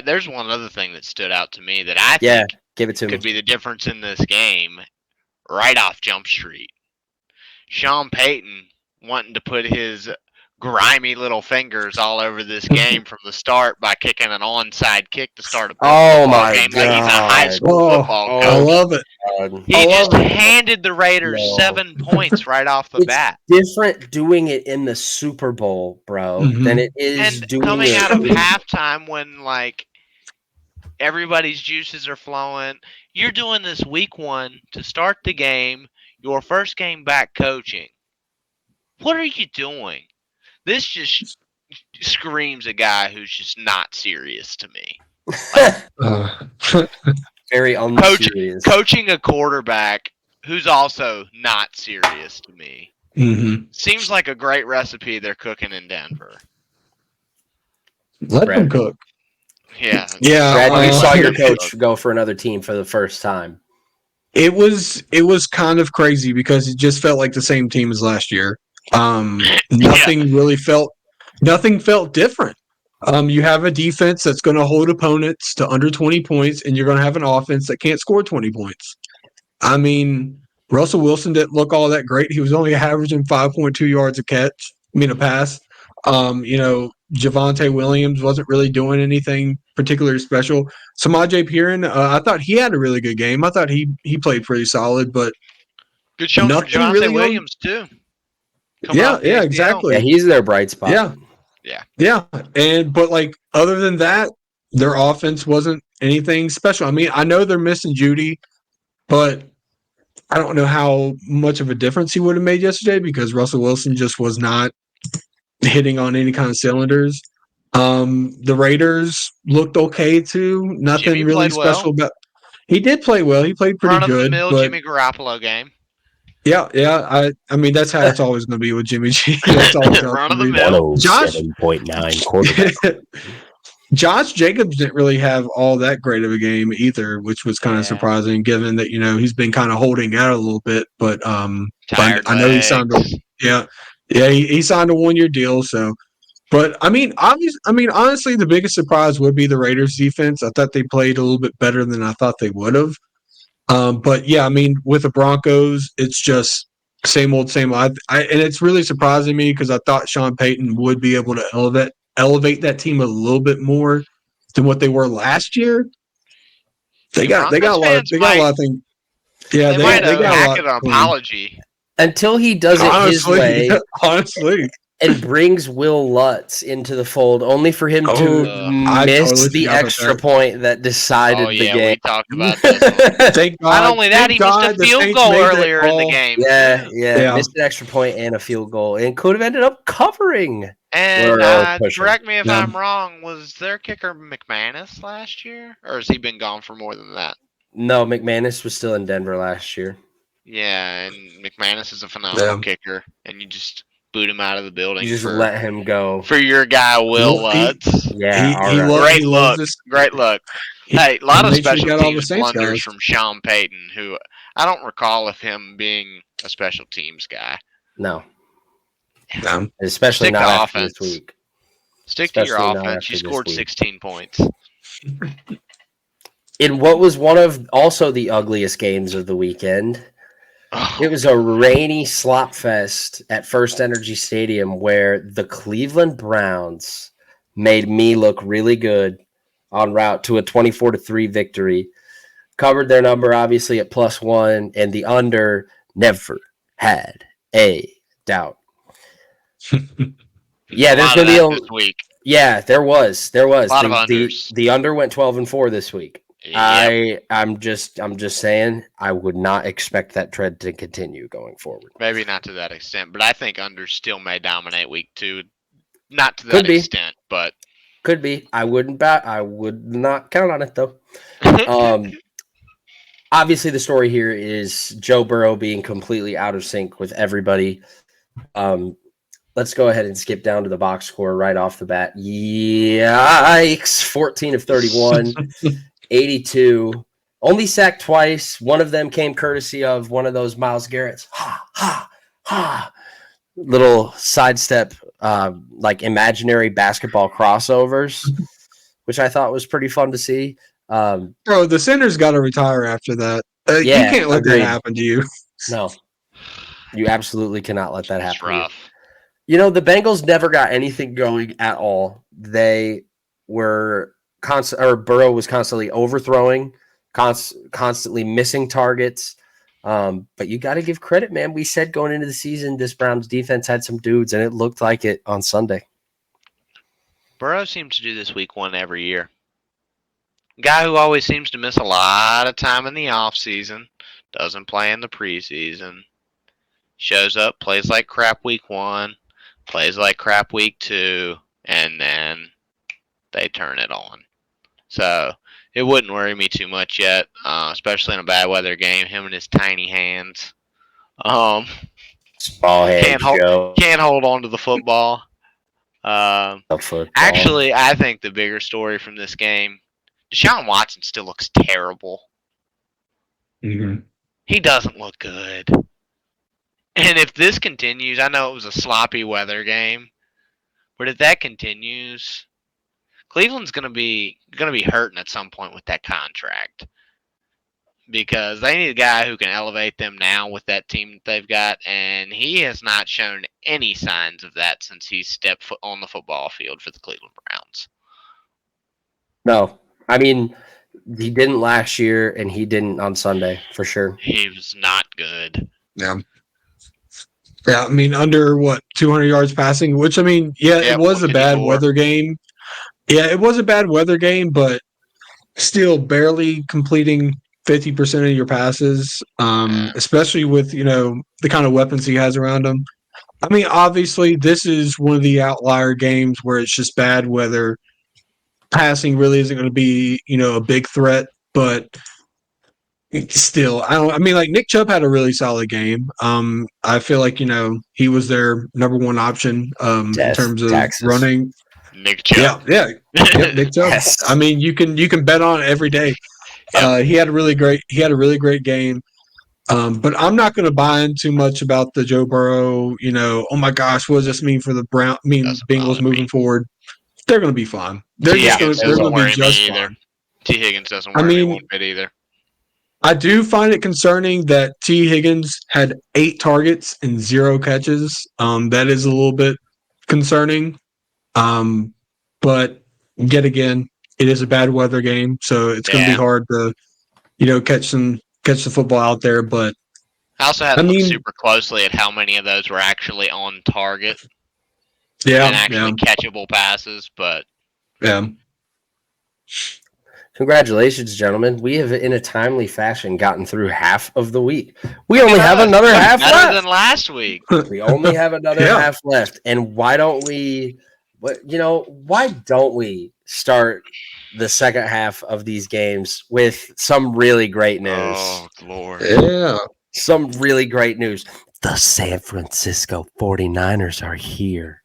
Speaker 2: There's one other thing that stood out to me that I think
Speaker 1: give it to
Speaker 2: could
Speaker 1: me.
Speaker 2: be the difference in this game right off Jump Street. Sean Payton wanting to put his grimy little fingers all over this game from the start by kicking an onside kick to start a
Speaker 1: Oh
Speaker 2: football
Speaker 1: my
Speaker 2: game
Speaker 1: God.
Speaker 2: like he's a high school football
Speaker 1: Oh,
Speaker 3: I
Speaker 2: coach.
Speaker 3: love it.
Speaker 2: He just handed the Raiders 7 points right off the bat.
Speaker 1: Different doing it in the Super Bowl, bro, than it is
Speaker 2: And
Speaker 1: doing
Speaker 2: coming
Speaker 1: it
Speaker 2: out of
Speaker 1: in-
Speaker 2: halftime when like everybody's juices are flowing, you're doing this week 1 to start the game, your first game back coaching. What are you doing? This just screams a guy who's just not serious to me.
Speaker 1: very unserious.
Speaker 2: Coaching a quarterback who's also not serious to me. Seems like a great recipe they're cooking in Denver.
Speaker 3: Let them cook.
Speaker 2: Yeah.
Speaker 1: Brad, you saw your coach go for another team for the first time.
Speaker 3: It was kind of crazy because it just felt like the same team as last year. Nothing felt different. You have a defense that's going to hold opponents to under 20 points, and you're going to have an offense that can't score 20 points. I mean, Russell Wilson didn't look all that great. He was only averaging 5.2 yards a pass. Javonte Williams wasn't really doing anything particularly special. Samaje Perine, I thought he had a really good game. I thought he played pretty solid, but
Speaker 2: good showing for Javonte
Speaker 3: really
Speaker 2: Williams too.
Speaker 3: Yeah, exactly.
Speaker 1: Yeah, he's their bright spot.
Speaker 3: Yeah. But like other than that, their offense wasn't anything special. I mean, I know they're missing Judy, but I don't know how much of a difference he would have made yesterday because Russell Wilson just was not hitting on any kind of cylinders. The Raiders looked okay too. Nothing
Speaker 2: Jimmy
Speaker 3: really
Speaker 2: played
Speaker 3: special about. He did play well. He played pretty good.
Speaker 2: Run-of-the-mill Jimmy Garoppolo game.
Speaker 3: Yeah. I mean, that's how it's always going to be with Jimmy G. That's always
Speaker 2: Run-of-the-mill.
Speaker 4: 107.9 quarterback.
Speaker 3: Josh Jacobs didn't really have all that great of a game either, which was kind of surprising given that, he's been kind of holding out a little bit, but I know he signed he signed a 1-year deal. So, but I mean, honestly, the biggest surprise would be the Raiders defense. I thought they played a little bit better than I thought they would have. But yeah, I mean, with the Broncos, it's just same old. And it's really surprising me because I thought Sean Payton would be able to elevate that team a little bit more than what they were last year. They got a lot of things. Yeah,
Speaker 2: they might have
Speaker 3: got
Speaker 2: an apology
Speaker 1: until he does it his way.
Speaker 3: Honestly.
Speaker 1: And brings Will Lutz into the fold, only for him to miss the extra point that decided the game.
Speaker 2: We talked about this.
Speaker 3: Thank God.
Speaker 2: Not only that, he missed a field goal earlier in the game.
Speaker 1: Yeah, missed an extra point and a field goal, and could have ended up covering.
Speaker 2: And correct me if I'm wrong, was their kicker McManus last year? Or has he been gone for more than that?
Speaker 1: No, McManus was still in Denver last year.
Speaker 2: Yeah, and McManus is a phenomenal kicker, and you just boot him out of the building.
Speaker 1: You just let him go.
Speaker 2: For your guy, Will Lutz.
Speaker 1: Great
Speaker 2: look. Hey, a lot of special teams blunders from Sean Payton, who I don't recall of him being a special teams guy.
Speaker 1: No. Especially not after this week.
Speaker 2: Stick to your offense. You scored 16 points.
Speaker 1: In what was one of also the ugliest games of the weekend, it was a rainy slop fest at First Energy Stadium where the Cleveland Browns made me look really good en route to a 24-3 victory. Covered their number, obviously, at +1, and the under never had a doubt. Yeah, there's going to be
Speaker 2: this week.
Speaker 1: Yeah, there was.
Speaker 2: A lot of unders.
Speaker 1: The under went 12-4 this week. Yep. I'm just saying I would not expect that trend to continue going forward.
Speaker 2: Maybe not to that extent, but I think unders still may dominate week 2. Not to that extent, but
Speaker 1: could be. I would not count on it though. Obviously the story here is Joe Burrow being completely out of sync with everybody. Let's go ahead and skip down to the box score right off the bat. Yikes. 14 of 31. 82, only sacked twice. One of them came courtesy of one of those Myles Garrett's little sidestep, like imaginary basketball crossovers, which I thought was pretty fun to see.
Speaker 3: Bro, the center's got to retire after that. You can't let that happen to you.
Speaker 1: No, you absolutely cannot let that happen.
Speaker 2: Rough.
Speaker 1: The Bengals never got anything going at all. They were Burrow was constantly overthrowing, constantly missing targets. But you got to give credit, man. We said going into the season, this Browns defense had some dudes, and it looked like it on Sunday.
Speaker 2: Burrow seems to do this week one every year. Guy who always seems to miss a lot of time in the offseason, doesn't play in the preseason, shows up, plays like crap week one, plays like crap week two, and then they turn it on. So it wouldn't worry me too much yet, especially in a bad weather game. Him and his tiny hands.
Speaker 1: Small hands,
Speaker 2: can't hold on to the football. Actually, I think the bigger story from this game, Deshaun Watson still looks terrible.
Speaker 3: Mm-hmm.
Speaker 2: He doesn't look good. And if this continues, I know it was a sloppy weather game, but if that continues, Cleveland's gonna be hurting at some point with that contract, because they need a guy who can elevate them now with that team that they've got, and he has not shown any signs of that since he stepped foot on the football field for the Cleveland Browns.
Speaker 1: No, I mean, he didn't last year, and he didn't on Sunday for sure.
Speaker 2: He was not good.
Speaker 3: Yeah. Yeah, I mean, under 200 yards passing, which, I mean, it was a bad weather game. Yeah, it was a bad weather game, but still barely completing 50% of your passes, especially with, the kind of weapons he has around him. I mean, obviously, this is one of the outlier games where it's just bad weather. Passing really isn't going to be, a big threat, but still, Nick Chubb had a really solid game. I feel like, he was their number one option in terms of
Speaker 1: Texas.
Speaker 3: running.
Speaker 2: Nick Chubb.
Speaker 3: Yeah, Nick Chubb.
Speaker 1: Yes.
Speaker 3: I mean, you can bet on it every day. Yep. He had a really great game. But I'm not going to buy in too much about the Joe Burrow, oh my gosh, what does this mean for the Bengals moving forward? They're going to be fine. They're going to be just fine.
Speaker 2: T. Higgins doesn't worry me one bit either.
Speaker 3: I do find it concerning that T. Higgins had 8 targets and 0 catches. That is a little bit concerning. But yet again, it is a bad weather game, so it's going to be hard to, catch the football out there. But
Speaker 2: I also had to look super closely at how many of those were actually on target. And actually catchable passes, but
Speaker 1: Congratulations, gentlemen. We have, in a timely fashion, gotten through half of the week. We only have another half left.
Speaker 2: Better than last week.
Speaker 1: We only have another half left. And why don't we start the second half of these games with some really great news?
Speaker 2: Oh, Lord.
Speaker 3: Yeah.
Speaker 1: Some really great news. The San Francisco 49ers are here.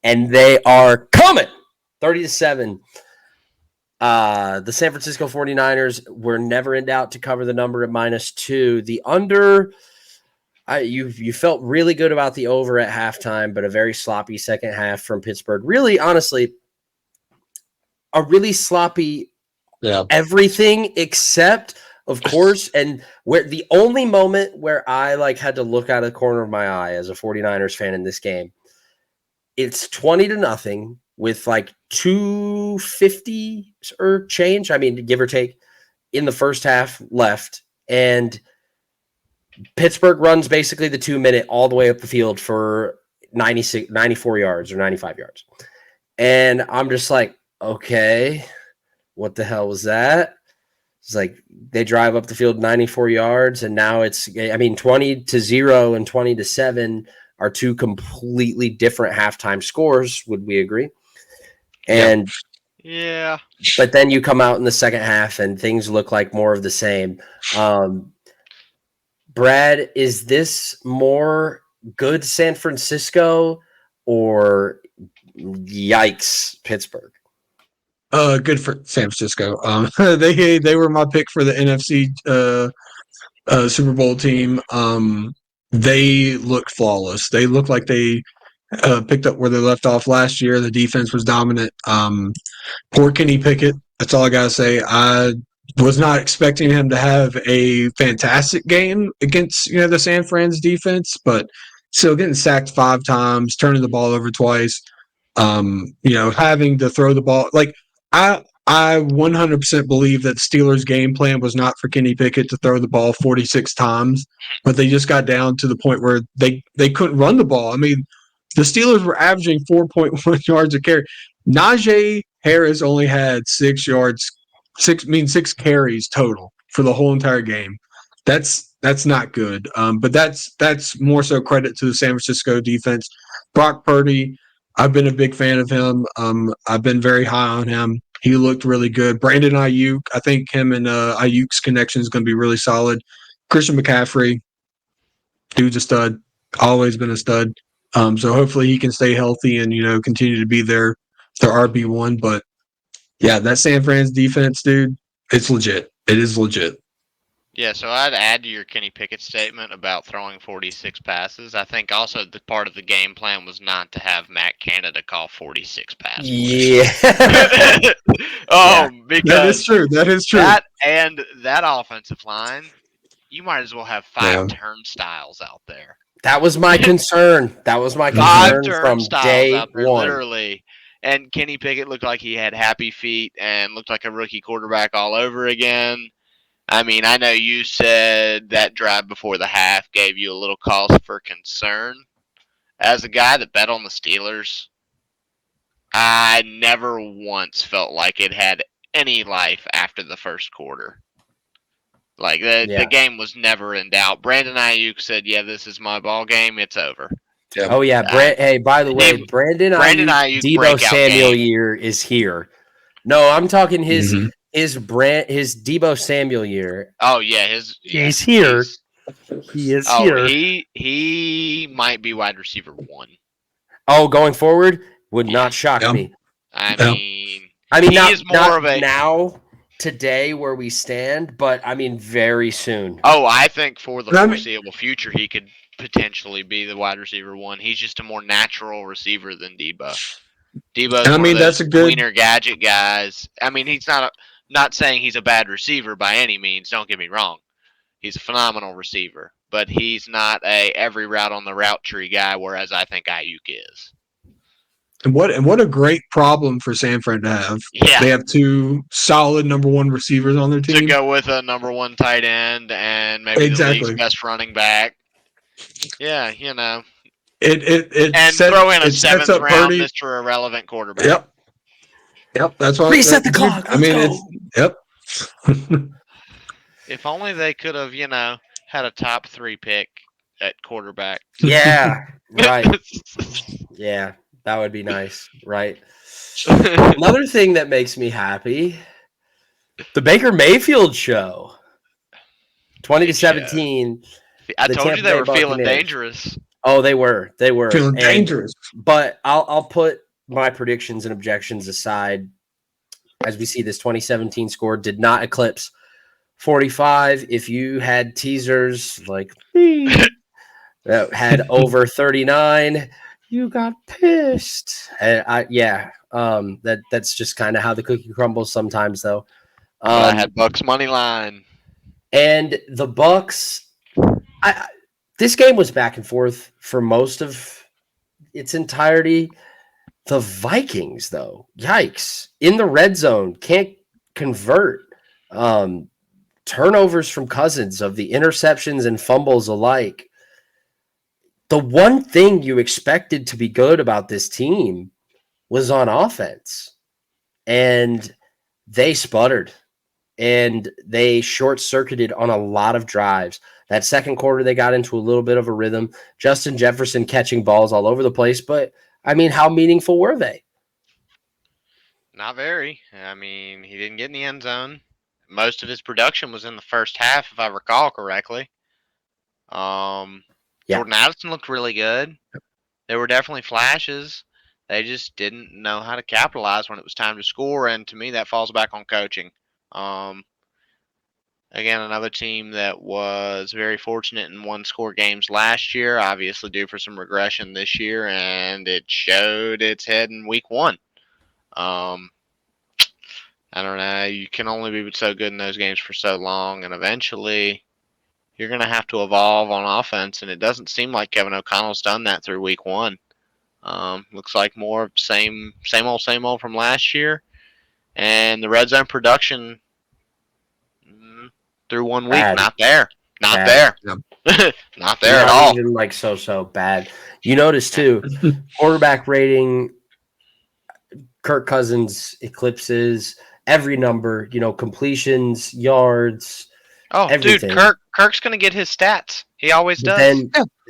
Speaker 1: And they are coming 30-7. The San Francisco 49ers were never in doubt to cover the number at -2. The under, you felt really good about the over at halftime, but a very sloppy second half from Pittsburgh. Really, honestly, a really sloppy everything except, of course, and where the only moment where I had to look out of the corner of my eye as a 49ers fan in this game, it's 20-0 with 250 or change. I mean, give or take, in the first half left. And Pittsburgh runs basically the 2-minute all the way up the field for 94 yards or 95 yards. And I'm just like, okay, what the hell was that? It's like they drive up the field 94 yards, and now it's, 20-0 and 20-7 are two completely different halftime scores. Would we agree? And
Speaker 2: yeah,
Speaker 1: but then you come out in the second half and things look like more of the same. Brad, is this more good San Francisco or yikes Pittsburgh?
Speaker 3: Good for San Francisco. They were my pick for the NFC Super Bowl team. They looked flawless. They looked like they picked up where they left off last year. The defense was dominant. Poor Kenny Pickett. That's all I gotta say. I was not expecting him to have a fantastic game against the San Fran's defense, but So getting sacked 5 times, turning the ball over twice, having to throw the ball. Like I 100% believe that Steelers' game plan was not for Kenny Pickett to throw the ball 46 times, but they just got down to the point where they couldn't run the ball. I mean, the Steelers were averaging 4.1 yards a carry. Najee Harris only had 6 yards, 6 carries total for the whole entire game. That's not good. But that's more so credit to the San Francisco defense. Brock Purdy, I've been a big fan of him. I've been very high on him. He looked really good. Brandon Ayuk, I think him and Ayuk's connection is going to be really solid. Christian McCaffrey, dude's a stud. Always been a stud. So hopefully he can stay healthy and continue to be their RB1. But yeah, that San Fran's defense, dude, it's legit. It is legit.
Speaker 2: Yeah, so I'd add to your Kenny Pickett statement about throwing 46 passes. I think also the part of the game plan was not to have Matt Canada call 46 passes.
Speaker 1: Yeah.
Speaker 2: Because
Speaker 3: that is true. That is true.
Speaker 2: That offensive line, you might as well have 5 turnstiles out there.
Speaker 1: That was my concern. That was my concern from day
Speaker 2: out there,
Speaker 1: one.
Speaker 2: Literally. And Kenny Pickett looked like he had happy feet and looked like a rookie quarterback all over again. I mean, I know you said that drive before the half gave you a little cause for concern. As a guy that bet on the Steelers, I never once felt like it had any life after the first quarter. Like, the game was never in doubt. Brandon Ayuk said, yeah, this is my ball game. It's over.
Speaker 1: Yeah. Oh, yeah. Hey, by the way, Brandon Ayuk Deebo Samuel year is here. No, I'm talking his Deebo Samuel year.
Speaker 2: Oh yeah,
Speaker 1: he's here. He is here.
Speaker 2: He might be wide receiver 1.
Speaker 1: Oh, going forward would not shock me.
Speaker 2: I
Speaker 1: mean,
Speaker 2: he is more of a
Speaker 1: now today where we stand, but I mean very soon.
Speaker 2: Oh, I think for the foreseeable future he could potentially be the wide receiver 1. He's just a more natural receiver than Deebo. Deebo's one of those tweener gadget guys. I mean, he's not saying he's a bad receiver by any means. Don't get me wrong. He's a phenomenal receiver, but he's not a every route on the route tree guy, whereas I think Ayuk is.
Speaker 3: And what a great problem for San Fran to have.
Speaker 2: Yeah.
Speaker 3: They have 2 solid number 1 receivers on their team.
Speaker 2: To go with a number 1 tight end and maybe the league's best running back. Yeah,
Speaker 3: It
Speaker 2: throw in a 7th round Mr. Irrelevant quarterback.
Speaker 3: Yep. That's why
Speaker 1: reset the clock.
Speaker 2: If only they could have, had a top 3 pick at quarterback.
Speaker 1: Yeah, right. Yeah, that would be nice, right? Another thing that makes me happy, the Baker Mayfield show. 20-17.
Speaker 2: I told you they were feeling dangerous.
Speaker 1: Oh, they were.
Speaker 3: Feeling dangerous.
Speaker 1: But I'll put my predictions and objections aside. As we see, this 2017 score did not eclipse 45. If you had teasers like me that had over 39, you got pissed. And that's just kind of how the cookie crumbles sometimes, though.
Speaker 2: I had Bucks money line,
Speaker 1: and the Bucks. This game was back and forth for most of its entirety. The Vikings, though, yikes. In the red zone, can't convert. Turnovers from Cousins of the interceptions and fumbles alike. The one thing you expected to be good about this team was on offense. And they sputtered. And they short-circuited on a lot of drives. That second quarter, they got into a little bit of a rhythm. Justin Jefferson catching balls all over the place. But, I mean, how meaningful were they?
Speaker 2: Not very. I mean, he didn't get in the end zone. Most of his production was in the first half, if I recall correctly. Jordan Addison looked really good. There were definitely flashes. They just didn't know how to capitalize when it was time to score, and to me, that falls back on coaching. Again, another team that was very fortunate in one-score games last year, obviously due for some regression this year, and it showed its head in week 1. I don't know. You can only be so good in those games for so long, and eventually you're going to have to evolve on offense, and it doesn't seem like Kevin O'Connell's done that through week 1. Looks like more same old from last year. And the red zone production through 1 week,
Speaker 1: Bad.
Speaker 2: not there. Not
Speaker 1: Bad.
Speaker 2: there. Not there at all.
Speaker 1: Even like so bad. You notice too, quarterback rating, Kirk Cousins eclipses every number, completions, yards.
Speaker 2: Oh,
Speaker 1: everything.
Speaker 2: Dude, Kirk's going to get his stats. He always does.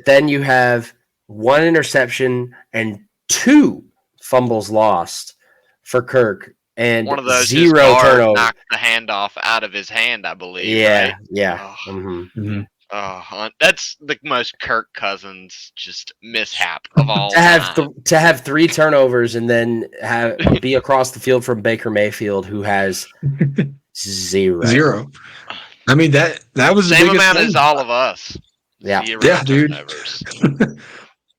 Speaker 1: Then you have 1 interception and 2 fumbles lost for Kirk, and
Speaker 2: one of those
Speaker 1: 0 turnovers.
Speaker 2: Knocked the handoff out of his hand, I believe.
Speaker 1: Yeah,
Speaker 2: right?
Speaker 1: yeah.
Speaker 2: Oh.
Speaker 1: Mm-hmm.
Speaker 2: Oh, that's the most Kirk Cousins just mishap of all time.
Speaker 1: To have 3 turnovers and then be across the field from Baker Mayfield, who has 0.
Speaker 3: I mean that was the
Speaker 2: same
Speaker 3: biggest
Speaker 2: amount
Speaker 3: thing.
Speaker 2: as all of us.
Speaker 1: Yeah,
Speaker 2: 0
Speaker 3: dude.
Speaker 2: turnovers.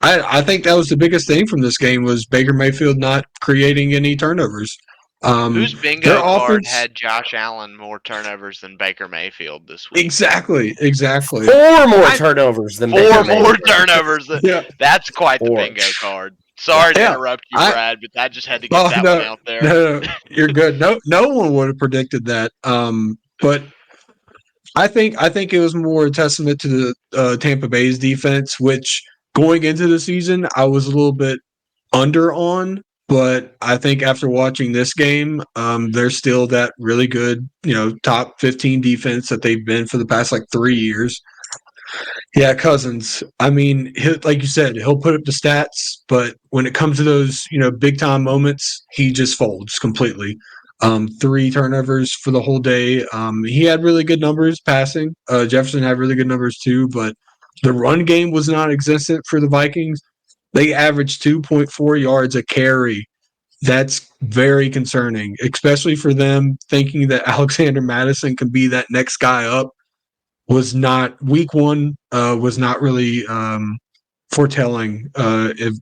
Speaker 3: I think that was the biggest thing from this game was Baker Mayfield not creating any turnovers.
Speaker 2: Whose bingo card had Josh Allen more turnovers than Baker Mayfield this week?
Speaker 3: Exactly.
Speaker 1: 4 more turnovers than Baker Mayfield.
Speaker 2: 4 more turnovers.
Speaker 3: Yeah.
Speaker 2: That's quite the bingo card. Sorry to interrupt you, Brad, but I just had to get one out there.
Speaker 3: No, you're good. No one would have predicted that. But I think it was more a testament to the Tampa Bay's defense, which going into the season I was a little bit under on. But I think after watching this game, they're still that really good, top 15 defense that they've been for the past 3 years. Yeah, Cousins. I mean, like you said, he'll put up the stats, but when it comes to those, big time moments, he just folds completely. 3 turnovers for the whole day. He had really good numbers passing. Jefferson had really good numbers too, but the run game was non existent for the Vikings. They averaged 2.4 yards a carry. That's very concerning, especially for them thinking that Alexander Madison can be that next guy up. Week 1 was not really foretelling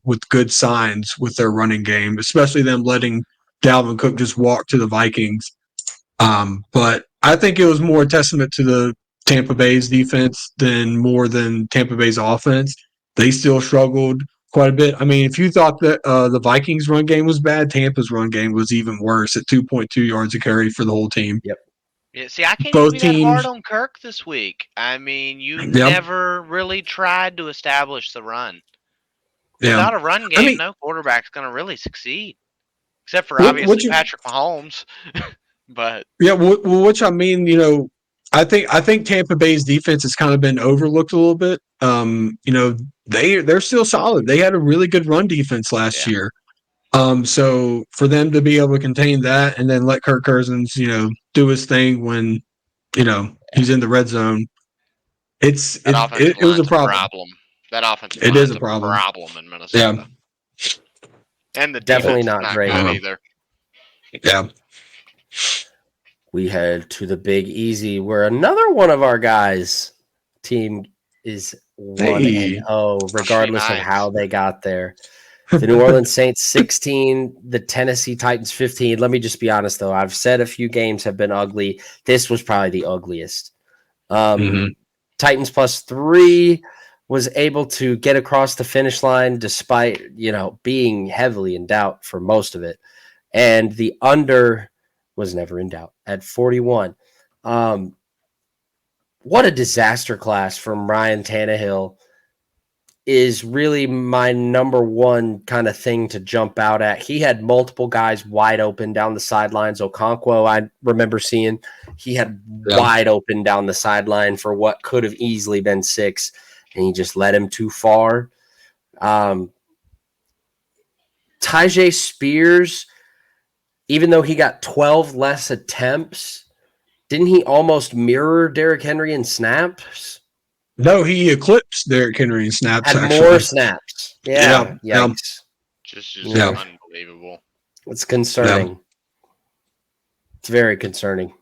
Speaker 3: with good signs with their running game, especially them letting Dalvin Cook just walk to the Vikings. But I think it was more a testament to the Tampa Bay's defense than Tampa Bay's offense. They still struggled quite a bit. I mean, if you thought that the Vikings' run game was bad, Tampa's run game was even worse at 2.2 yards a carry for the whole team.
Speaker 1: Yep.
Speaker 2: Yeah, see, I can't even be that hard on Kirk this week. I mean, you never really tried to establish the run. Without a run game, no quarterback's going to really succeed, except for obviously Patrick Mahomes. But
Speaker 3: which I mean, I think Tampa Bay's defense has kind of been overlooked a little bit. They're still solid. They had a really good run defense last year. So for them to be able to contain that and then let Kirk Cousins, do his thing when, he's in the red zone, it was a problem.
Speaker 2: That offensive
Speaker 3: line is a problem
Speaker 2: in Minnesota.
Speaker 3: Yeah.
Speaker 2: And the
Speaker 1: definitely not great
Speaker 2: either.
Speaker 3: Yeah.
Speaker 1: We head to the Big Easy, where another one of our guys' team is 1-0, regardless of how they got there. The New Orleans Saints 16, the Tennessee Titans 15. Let me just be honest, though. I've said a few games have been ugly. This was probably the ugliest. Titans +3 was able to get across the finish line despite, being heavily in doubt for most of it. And the under was never in doubt at 41. What a disaster class from Ryan Tannehill is really my number one kind of thing to jump out at. He had multiple guys wide open down the sidelines. Okonkwo, I remember seeing, he had wide open down the sideline for what could have easily been 6, and he just led him too far. Tyjae Spears, even though he got 12 less attempts, didn't he almost mirror Derrick Henry in snaps?
Speaker 3: No, he eclipsed Derrick Henry in snaps.
Speaker 1: Had more snaps. Yeah. Yikes.
Speaker 2: Just unbelievable.
Speaker 1: It's concerning. Yeah. It's very concerning.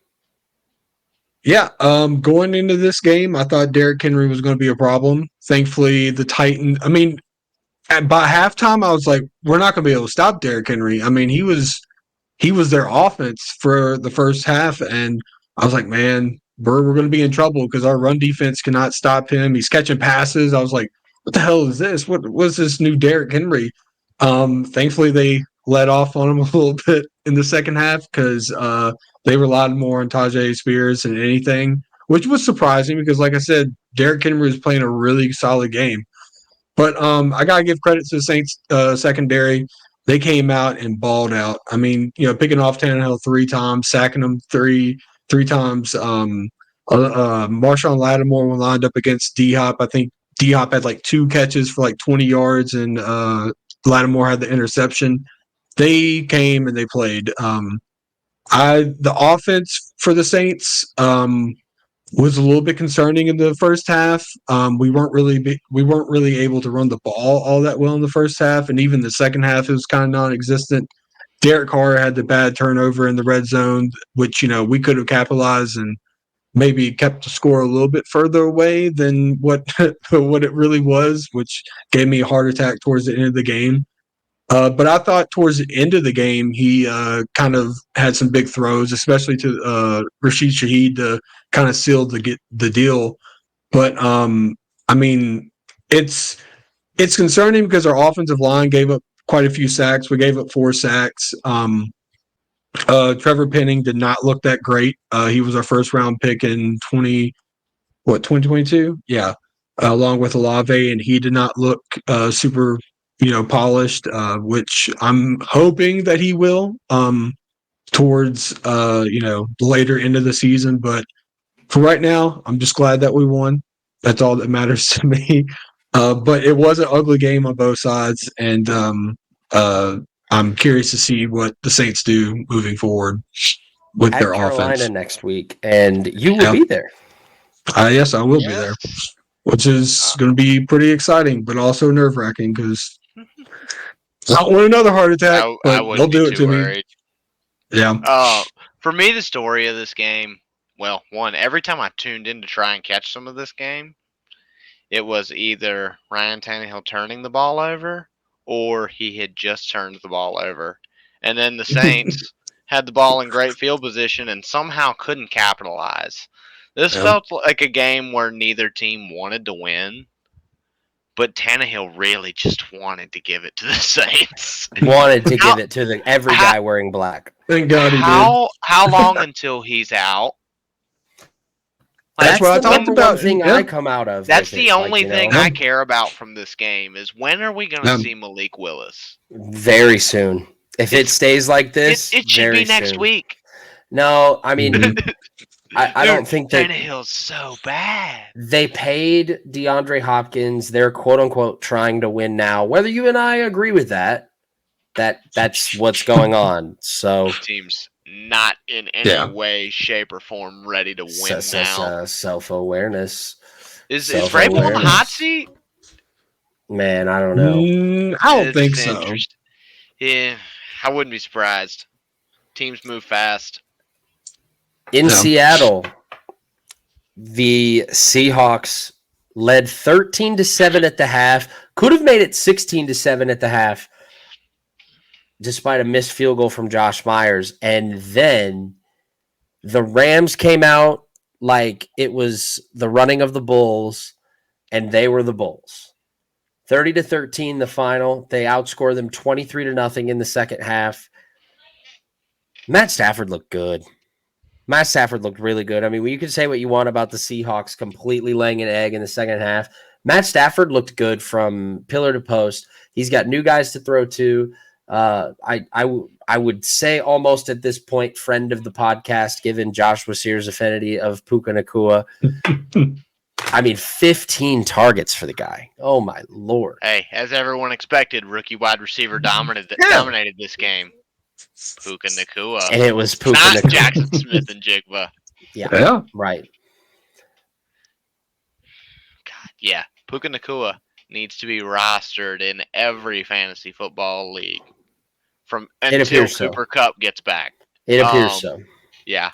Speaker 3: Yeah. Going into this game, I thought Derrick Henry was going to be a problem. Thankfully, the Titans, by halftime, I was like, we're not going to be able to stop Derrick Henry. I mean, he was their offense for the first half, and I was like, man, we're going to be in trouble because our run defense cannot stop him. He's catching passes. I was like, what the hell is this? What was this new Derrick Henry? Thankfully, they let off on him a little bit in the second half because they relied more on Tajay Spears than anything, which was surprising because, like I said, Derrick Henry was playing a really solid game. But I got to give credit to the Saints secondary. They came out and balled out. I mean, picking off Tannehill 3 times, sacking him three times. Marshawn Lattimore when lined up against D-Hop. I think D-Hop had like 2 catches for like 20 yards, and Lattimore had the interception. They came and they played. The offense for the Saints was a little bit concerning in the first half. We weren't really able to run the ball all that well in the first half, and even the second half it was kind of non-existent. Derek Carr had the bad turnover in the red zone, which we could have capitalized and maybe kept the score a little bit further away than what what it really was, which gave me a heart attack towards the end of the game. But I thought towards the end of the game, he kind of had some big throws, especially to Rashid Shaheed to kind of seal the deal. But I mean, it's concerning because our offensive line gave up quite a few sacks. We gave up 4 sacks. Trevor Penning did not look that great. He was our first round pick in 2022? Yeah, along with Olave, and he did not look super polished, which I'm hoping that he will towards the later end of the season. But for right now, I'm just glad that we won. That's all that matters to me. But it was an ugly game on both sides, and I'm curious to see what the Saints do moving forward with their
Speaker 1: Carolina
Speaker 3: offense.
Speaker 1: next week, and you will be there.
Speaker 3: Yes, I will be there, which is going to be pretty exciting, but also nerve-wracking because I don't want another heart attack, but they'll do it to me. Yeah.
Speaker 2: For me, the story of this game, well, one, every time I tuned in to try and catch some of this game, it was either Ryan Tannehill turning the ball over or he had just turned the ball over. And then the Saints had the ball in great field position and somehow couldn't capitalize. This felt like a game where neither team wanted to win, but Tannehill really just wanted to give it to the Saints.
Speaker 1: Wanted to give it to every guy wearing black.
Speaker 3: Thank God he did.
Speaker 2: How long until he's out?
Speaker 3: That's what I talked about.
Speaker 1: Thing I come out of.
Speaker 2: That's the only thing I care about from this game is when are we going to see Malik Willis?
Speaker 1: Very soon. If it stays like this,
Speaker 2: it should be next week.
Speaker 1: No, I mean, I don't think that
Speaker 2: Tannehill's so bad.
Speaker 1: They paid DeAndre Hopkins. They're quote unquote trying to win now. Whether you and I agree with that's what's going on. So
Speaker 2: team's not in any way, shape, or form ready to win now.
Speaker 1: Self-awareness.
Speaker 2: Is Vrabel on the hot seat?
Speaker 1: Man, I don't know.
Speaker 3: I don't think so.
Speaker 2: Yeah, I wouldn't be surprised. Teams move fast.
Speaker 1: In Seattle, the Seahawks led 13-7 at the half. Could have made it 16-7 at the half, despite a missed field goal from Josh Myers. And then the Rams came out like it was the running of the Bulls, and they were the Bulls. 30-13 the final. They outscored them 23-0 in the second half. Matt Stafford looked good. Matt Stafford looked really good. I mean, you can say what you want about the Seahawks completely laying an egg in the second half. Matt Stafford looked good from pillar to post. He's got new guys to throw to. I would say almost at this point, friend of the podcast, given Josh Wasir's affinity of Puka Nacua. I mean, 15 targets for the guy. Oh, my Lord.
Speaker 2: Hey, as everyone expected, rookie wide receiver dominated this game. Puka Nacua.
Speaker 1: And it was Puka
Speaker 2: Not
Speaker 1: Nacua.
Speaker 2: Jackson Smith and Jigba.
Speaker 1: Yeah, right.
Speaker 2: God, yeah. Puka Nacua needs to be rostered in every fantasy football league until Cooper Kupp gets back.
Speaker 1: It appears so.
Speaker 2: Yeah.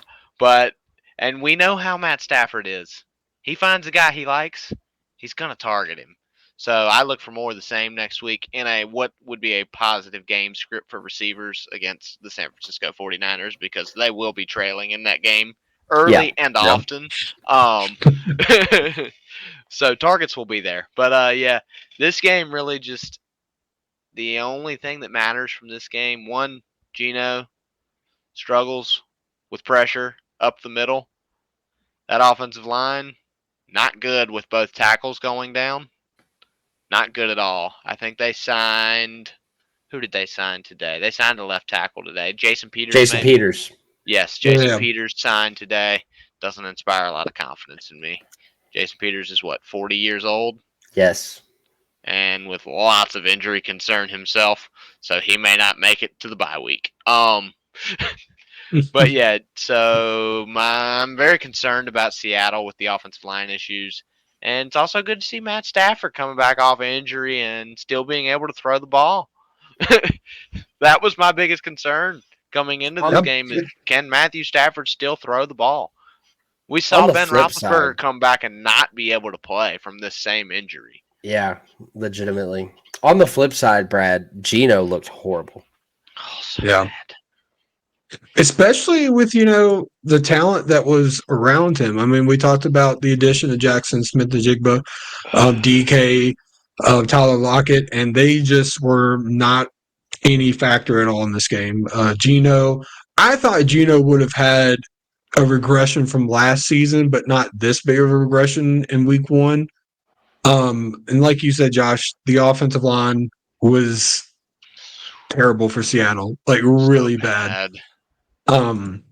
Speaker 2: And we know how Matt Stafford is. He finds a guy he likes, he's going to target him. So I look for more of the same next week in what would be a positive game script for receivers against the San Francisco 49ers because they will be trailing in that game early and often. So targets will be there. But yeah, this game really just the only thing that matters from this game. One, Geno struggles with pressure up the middle. That offensive line, not good with both tackles going down. Not good at all. I think they signed. Who did they sign today? They signed a left tackle today. Jason Peters.
Speaker 1: Jason Peters.
Speaker 2: Yes, Jason Peters signed today. Doesn't inspire a lot of confidence in me. Jason Peters is what, 40 years old?
Speaker 1: Yes.
Speaker 2: And with lots of injury concern himself, so he may not make it to the bye week. But yeah, so I'm very concerned about Seattle with the offensive line issues. And it's also good to see Matt Stafford coming back off injury and still being able to throw the ball. That was my biggest concern coming into this game is, can Matthew Stafford still throw the ball? We saw Ben Roethlisberger come back and not be able to play from this same injury.
Speaker 1: Yeah, legitimately. On the flip side, Brad, Geno looked horrible.
Speaker 2: Oh, so bad.
Speaker 3: Especially with, the talent that was around him. I mean, we talked about the addition of Jackson Smith-Njigba, DK, Tyler Lockett, and they just were not any factor at all in this game. Geno, I thought Geno would have had a regression from last season, but not this big of a regression in week one. And like you said, Josh, the offensive line was terrible for Seattle, like really bad. And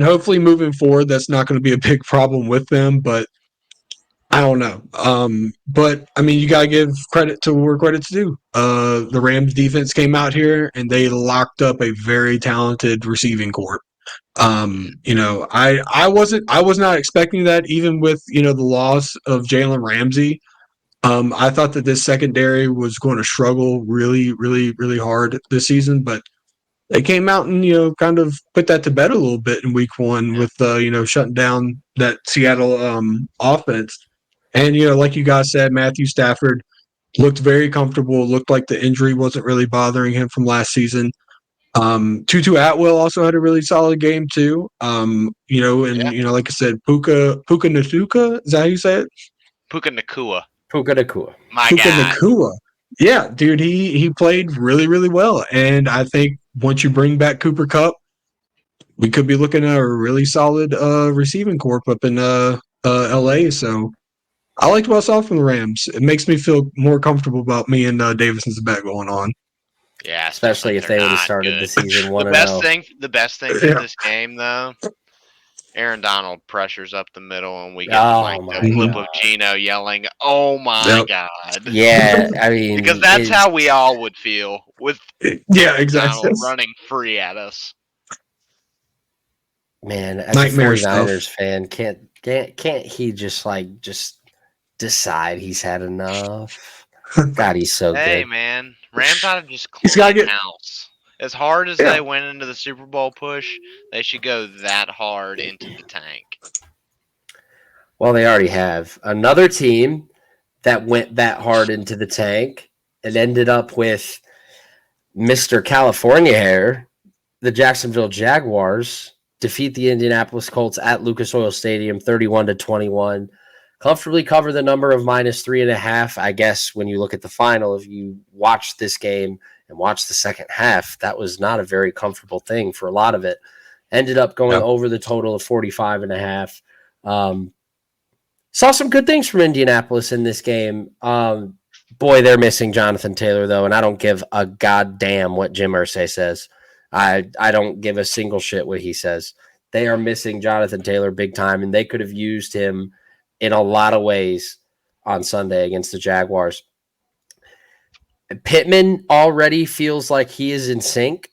Speaker 3: hopefully moving forward, that's not going to be a big problem with them, but I don't know. But I mean, you got to give credit to where credit's due. The Rams defense came out here and they locked up a very talented receiving corps. I was not expecting that even with, the loss of Jalen Ramsey. I thought that this secondary was going to struggle really, really, really hard this season, but they came out and, kind of put that to bed a little bit in week one with, shutting down that Seattle offense. And, like you guys said, Matthew Stafford looked very comfortable, looked like the injury wasn't really bothering him from last season. Tutu Atwell also had a really solid game too. Like I said, Puka Nacua, is that how you say it?
Speaker 2: Puka Nacua.
Speaker 1: My
Speaker 2: God.
Speaker 3: Nacua. Yeah, dude, he played really, really well. And I think once you bring back Cooper Kupp, we could be looking at a really solid receiving corp up in LA. So I liked what I saw from the Rams. It makes me feel more comfortable about me and Davison's bet going on.
Speaker 2: Yeah,
Speaker 1: especially if they would have started the season 1-0.
Speaker 2: The best thing for this game, though, Aaron Donald pressures up the middle, and we get the clip of Geno yelling, "Oh my God!"
Speaker 1: Yeah, I mean,
Speaker 2: because that's how we all would feel with
Speaker 3: exactly
Speaker 2: Donald running free at us.
Speaker 1: Man, as
Speaker 3: nightmare
Speaker 1: a 49ers
Speaker 3: stuff.
Speaker 1: fan, can't he just decide he's had enough? God, he's so good.
Speaker 2: Hey, man, Rams ought to just clean house. As hard as they went into the Super Bowl push, they should go that hard into the tank.
Speaker 1: Well, they already have. Another team that went that hard into the tank and ended up with Mr. California Hair, the Jacksonville Jaguars, defeat the Indianapolis Colts at Lucas Oil Stadium 31-21. Comfortably cover the number of -3.5. I guess when you look at the final, if you watch this game and watch the second half, that was not a very comfortable thing for a lot of it. Ended up going over the total of 45.5. Saw some good things from Indianapolis in this game. Boy, they're missing Jonathan Taylor, though, and I don't give a goddamn what Jim Irsay says. I don't give a single shit what he says. They are missing Jonathan Taylor big time, and they could have used him in a lot of ways on Sunday against the Jaguars. Pittman already feels like he is in sync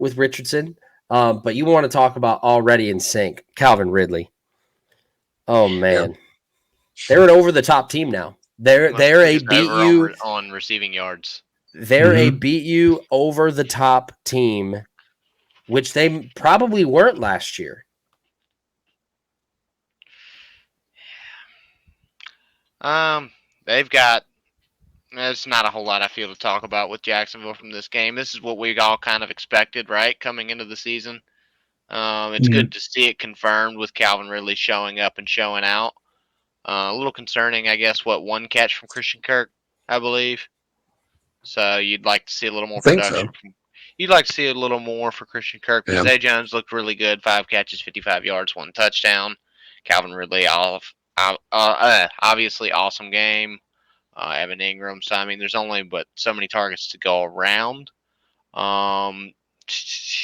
Speaker 1: with Richardson, but you want to talk about already in sync, Calvin Ridley. Oh, man. They're an over-the-top team now. They're a beat you
Speaker 2: on receiving yards.
Speaker 1: They're a beat you over-the-top team, which they probably weren't last year.
Speaker 2: They've got. There's not a whole lot I feel to talk about with Jacksonville from this game. This is what we all kind of expected, right, coming into the season. It's good to see it confirmed with Calvin Ridley showing up and showing out. A little concerning, I guess, one catch from Christian Kirk, I believe. So you'd like to see a little more production.
Speaker 3: So.
Speaker 2: You'd like to see a little more for Christian Kirk. Because Zay Jones looked really good. 5 catches, 55 yards, 1 touchdown. Calvin Ridley, obviously awesome game. Evan Ingram. So, I mean, there's only but so many targets to go around.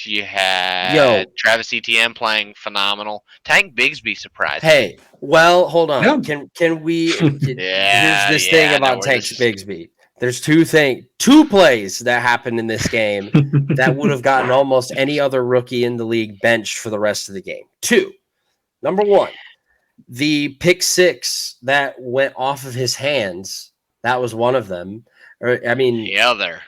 Speaker 2: You had Travis Etienne playing phenomenal. Tank Bigsby surprised me.
Speaker 1: Hey, well, hold on. Yeah. Can we? Here's this thing about Tank Bigsby. There's two plays that happened in this game that would have gotten almost any other rookie in the league benched for the rest of the game. 2. Number 1, the pick 6 that went off of his hands. That was one of them. The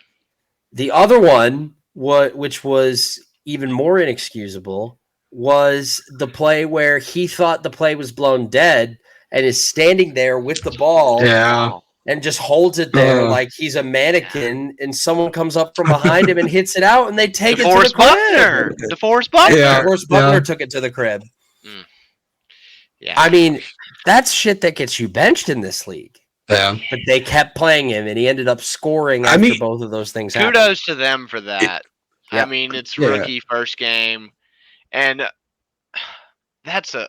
Speaker 1: other one, which was even more inexcusable, was the play where he thought the play was blown dead and is standing there with the ball.
Speaker 3: Yeah.
Speaker 1: And just holds it there like he's a mannequin, and someone comes up from behind him and hits it out, and they take it to the crib.
Speaker 2: DeForest Buckner.
Speaker 1: Yeah. DeForest Buckner took it to the crib. Yeah. I mean, that's shit that gets you benched in this league.
Speaker 3: Yeah.
Speaker 1: But they kept playing him, and he ended up scoring after both of those things happened.
Speaker 2: Kudos to them for that. I mean, it's rookie first game, and that's a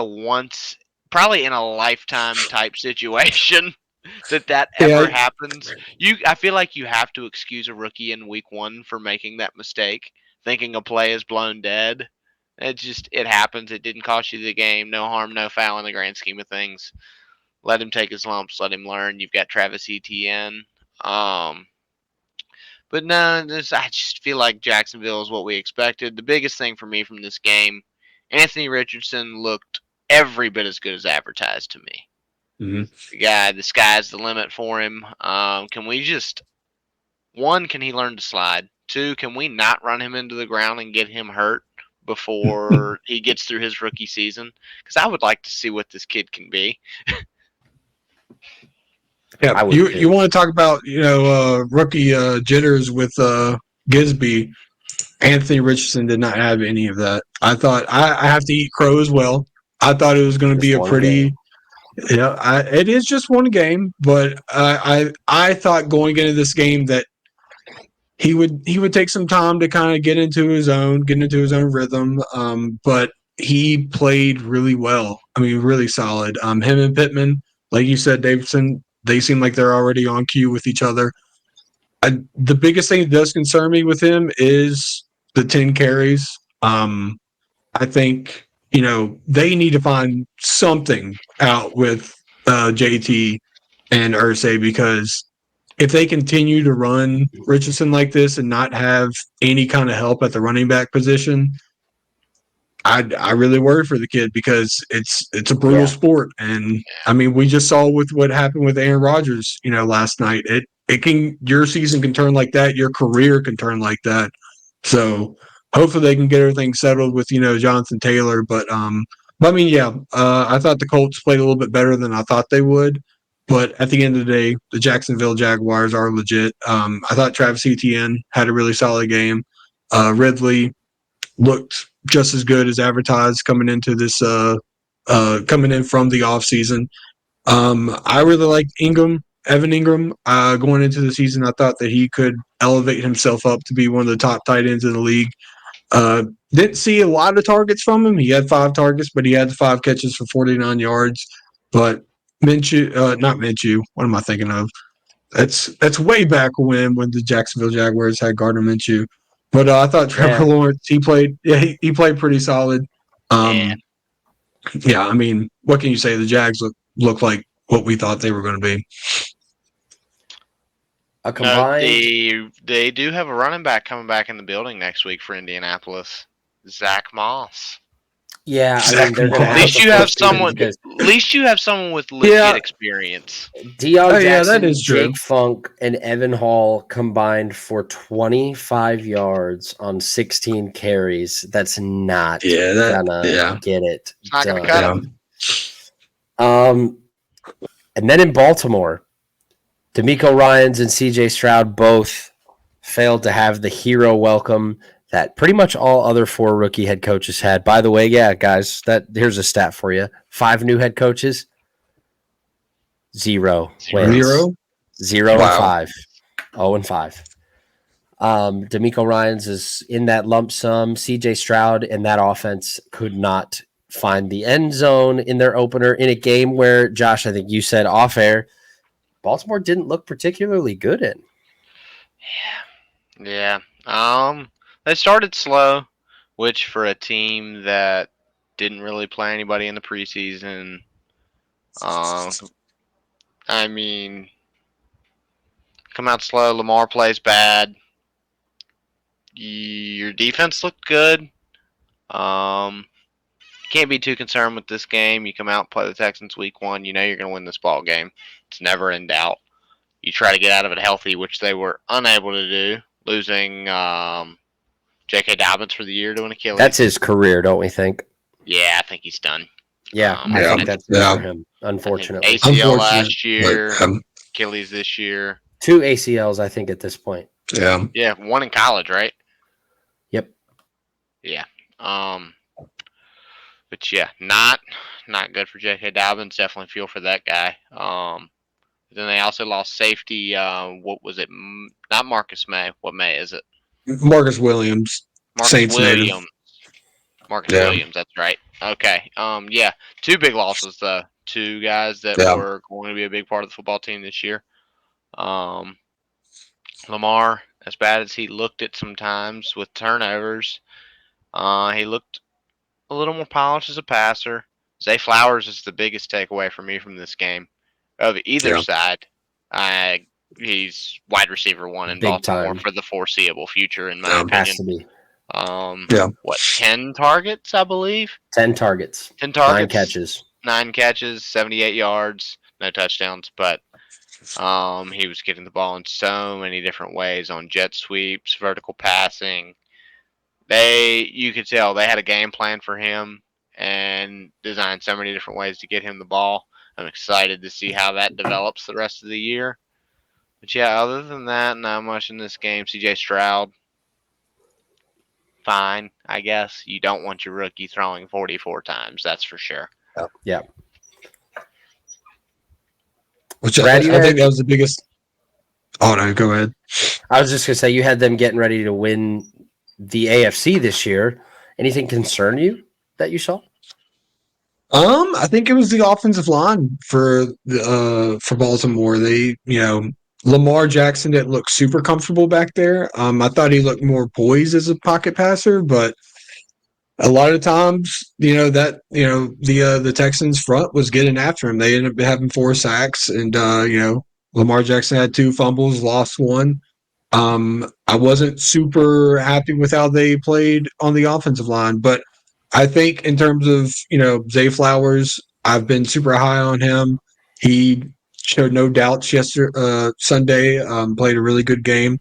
Speaker 2: once, probably in a lifetime type situation. that ever happens. I feel like you have to excuse a rookie in week 1 for making that mistake, thinking a play is blown dead. It happens. It didn't cost you the game. No harm, no foul in the grand scheme of things. Let him take his lumps. Let him learn. You've got Travis Etienne. But no, I just feel like Jacksonville is what we expected. The biggest thing for me from this game, Anthony Richardson looked every bit as good as advertised to me. Mm-hmm. The sky's the limit for him. Can we just, 1, can he learn to slide? 2, can we not run him into the ground and get him hurt before he gets through his rookie season? Because I would like to see what this kid can be.
Speaker 3: Yeah, you want to talk about rookie jitters with Gisby? Anthony Richardson did not have any of that. I thought I have to eat crow as well. I thought it was going to be a pretty. Game. It is just one game, but I thought going into this game that he would take some time to kind of get into his own rhythm. But he played really well. I mean, really solid. Him and Pittman, like you said, Davidson, they seem like they're already on cue with each other. The biggest thing that does concern me with him is the 10 carries. I think. They need to find something out with JT and Irsay, because if they continue to run Richardson like this and not have any kind of help at the running back position, I really worry for the kid, because it's a brutal sport. And I mean, we just saw with what happened with Aaron Rodgers, last night. Your season can turn like that, your career can turn like that. So hopefully they can get everything settled with, Jonathan Taylor. But I mean, I thought the Colts played a little bit better than I thought they would. But at the end of the day, the Jacksonville Jaguars are legit. I thought Travis Etienne had a really solid game. Ridley looked just as good as advertised coming into this, coming in from the offseason. I really liked Evan Ingram, going into the season. I thought that he could elevate himself up to be one of the top tight ends in the league. Didn't see a lot of targets from him. He had 5 targets, but he had 5 catches for 49 yards. But not Minshew. What am I thinking of? That's way back when the Jacksonville Jaguars had Gardner Minshew. But I thought Trevor Lawrence, he played pretty solid. I mean, what can you say? The Jags look like what we thought they were going to be.
Speaker 2: They do have a running back coming back in the building next week for Indianapolis, Zach Moss.
Speaker 1: Yeah, I mean,
Speaker 2: at least you have someone. At least you have someone with legit experience.
Speaker 1: Deion Jackson, Jake Funk, and Evan Hall combined for 25 yards on 16 carries. That's not gonna get it.
Speaker 2: It's not gonna cut
Speaker 1: him. And then in Baltimore, D'Amico Ryans and C.J. Stroud both failed to have the hero welcome that pretty much all other 4 rookie head coaches had. By the way, yeah, guys, here's a stat for you. 5 new head coaches, 0 wins. 0
Speaker 3: Wow.
Speaker 1: and 5. 0 and 5. DeMeco Ryans is in that lump sum. CJ Stroud and that offense could not find the end zone in their opener in a game where, Josh, I think you said off air, Baltimore didn't look particularly good in.
Speaker 2: Yeah. They started slow, which for a team that didn't really play anybody in the preseason, I mean, come out slow. Lamar plays bad. Your defense looked good. Can't be too concerned with this game. You come out and play the Texans week 1. You know you're going to win this ball game. It's never in doubt. You try to get out of it healthy, which they were unable to do, losing J.K. Dobbins for the year to an Achilles.
Speaker 1: That's his career, don't we think?
Speaker 2: Yeah, I think he's done.
Speaker 1: Yeah, I think that's for him, unfortunately.
Speaker 2: ACL last year, Achilles this year.
Speaker 1: 2 ACLs, I think, at this point.
Speaker 3: Yeah.
Speaker 2: Yeah, 1 in college, right?
Speaker 1: Yep.
Speaker 2: Yeah. But yeah, not good for J.K. Dobbins. Definitely feel for that guy. Then they also lost safety. What was it? Not Marcus May. What May is it?
Speaker 3: Marcus Williams. Saints native.
Speaker 2: Marcus Williams. That's right. Okay. Yeah. 2 big losses. 2 guys that were going to be a big part of the football team this year. Lamar, as bad as he looked at sometimes with turnovers, he looked a little more polished as a passer. Zay Flowers is the biggest takeaway for me from this game. Of either side, he's wide receiver 1 in Baltimore for the foreseeable future, in my opinion.
Speaker 1: Has to be.
Speaker 2: 10 targets, I believe?
Speaker 1: 10 targets.
Speaker 2: 10 targets.
Speaker 1: 9 catches.
Speaker 2: 9 catches, 78 yards, no touchdowns, but he was getting the ball in so many different ways on jet sweeps, vertical passing. You could tell they had a game plan for him and designed so many different ways to get him the ball. I'm excited to see how that develops the rest of the year. But yeah, other than that, not much in this game. CJ Stroud, fine, I guess. You don't want your rookie throwing 44 times, that's for sure.
Speaker 1: Yeah.
Speaker 3: Which I think that was the biggest. Oh, no, go ahead.
Speaker 1: I was just going to say, you had them getting ready to win the AFC this year. Anything concern you that you saw?
Speaker 3: I think it was the offensive line for Baltimore. They, Lamar Jackson didn't look super comfortable back there. I thought he looked more poised as a pocket passer, but a lot of times, the Texans front was getting after him. They ended up having 4 sacks, and Lamar Jackson had 2 fumbles, lost 1. I wasn't super happy with how they played on the offensive line, but I think in terms of, Zay Flowers, I've been super high on him. He showed no doubts Sunday, played a really good game.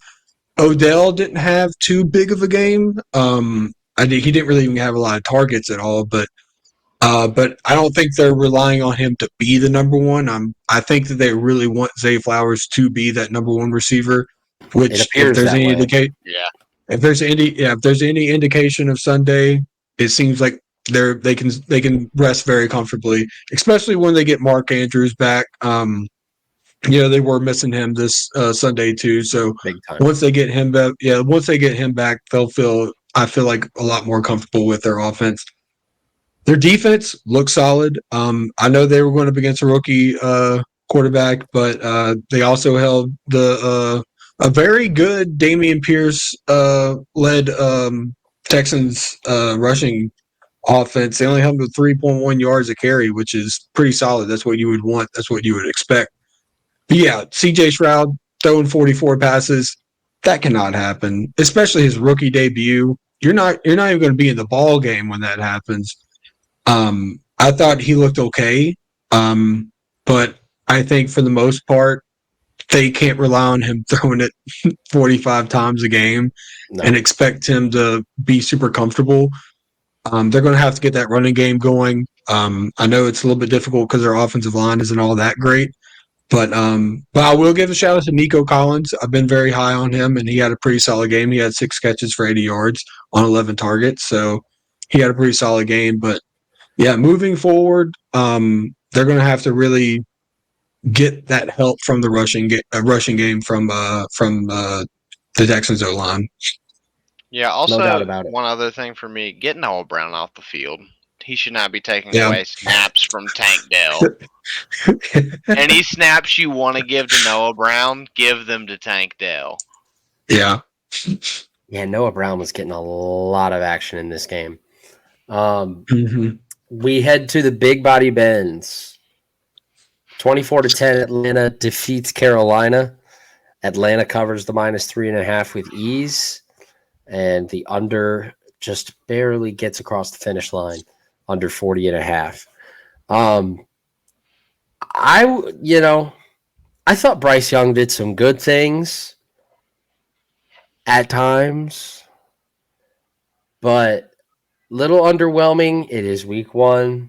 Speaker 3: Odell didn't have too big of a game. He didn't really even have a lot of targets at all, but I don't think they're relying on him to be the number 1. I think that they really want Zay Flowers to be that number 1 receiver, which if there's any indication of Sunday, it seems like they can rest very comfortably, especially when they get Mark Andrews back. They were missing him this Sunday too. So once they get him back, I feel like a lot more comfortable with their offense. Their defense looks solid. I know they were going up against a rookie quarterback, but they also held a very good Dameon Pierce led Texans rushing offense. They only held with 3.1 yards a carry, which is pretty solid. That's what you would want. That's what you would expect. But yeah, CJ Stroud throwing 44 passes, that cannot happen, especially his rookie debut. You're not even going to be in the ball game when that happens. I thought he looked okay, but I think for the most part, they can't rely on him throwing it 45 times a game and expect him to be super comfortable. They're going to have to get that running game going. I know it's a little bit difficult because their offensive line isn't all that great, But I will give a shout out to Nico Collins. I've been very high on him, and he had a pretty solid game. He had 6 catches for 80 yards on 11 targets, so he had a pretty solid game. But yeah, moving forward, they're going to have to really get that help from the rushing game from the Texans O-line.
Speaker 2: Yeah, also,
Speaker 1: No doubt about it.
Speaker 2: one other thing for me, get Noah Brown off the field. He should not be taking away snaps from Tank Dell. Any snaps you want to give to Noah Brown, give them to Tank Dell.
Speaker 3: Yeah.
Speaker 1: Yeah, Noah Brown was getting a lot of action in this game. We head to the Big Body Bends. 24-10, Atlanta defeats Carolina. Atlanta covers the -3.5 with ease, and the under just barely gets across the finish line, under 40.5. I thought Bryce Young did some good things at times, but little underwhelming. It is week 1.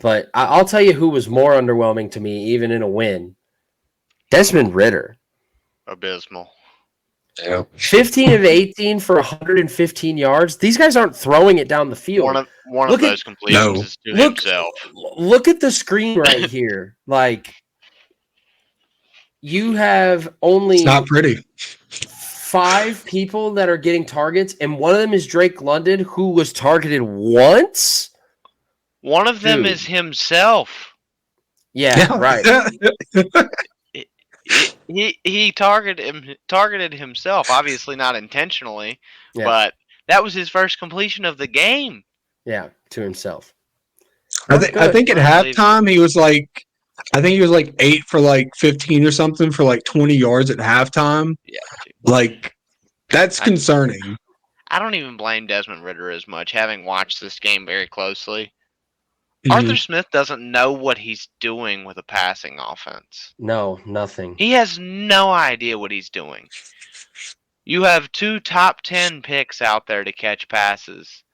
Speaker 1: But I'll tell you who was more underwhelming to me, even in a win. Desmond Ridder.
Speaker 2: Abysmal.
Speaker 3: Yeah.
Speaker 1: 15 of 18 for 115 yards. These guys aren't throwing it down the field.
Speaker 2: One of those completions is to himself.
Speaker 1: Look at the screen right here. Like, you have only
Speaker 3: It's not pretty.
Speaker 1: 5 people that are getting targets, and one of them is Drake London, who was targeted once.
Speaker 2: One of them is himself.
Speaker 1: Yeah, right.
Speaker 2: He targeted himself, obviously not intentionally, but that was his first completion of the game.
Speaker 1: Yeah, to himself.
Speaker 3: I think at halftime he was like, 8 for like 15 or something for like 20 yards at halftime.
Speaker 2: Yeah,
Speaker 3: like that's concerning.
Speaker 2: I don't even blame Desmond Ridder as much, having watched this game very closely. Arthur Smith doesn't know what he's doing with a passing offense.
Speaker 1: No, nothing.
Speaker 2: He has no idea what he's doing. You have 2 top 10 picks out there to catch passes,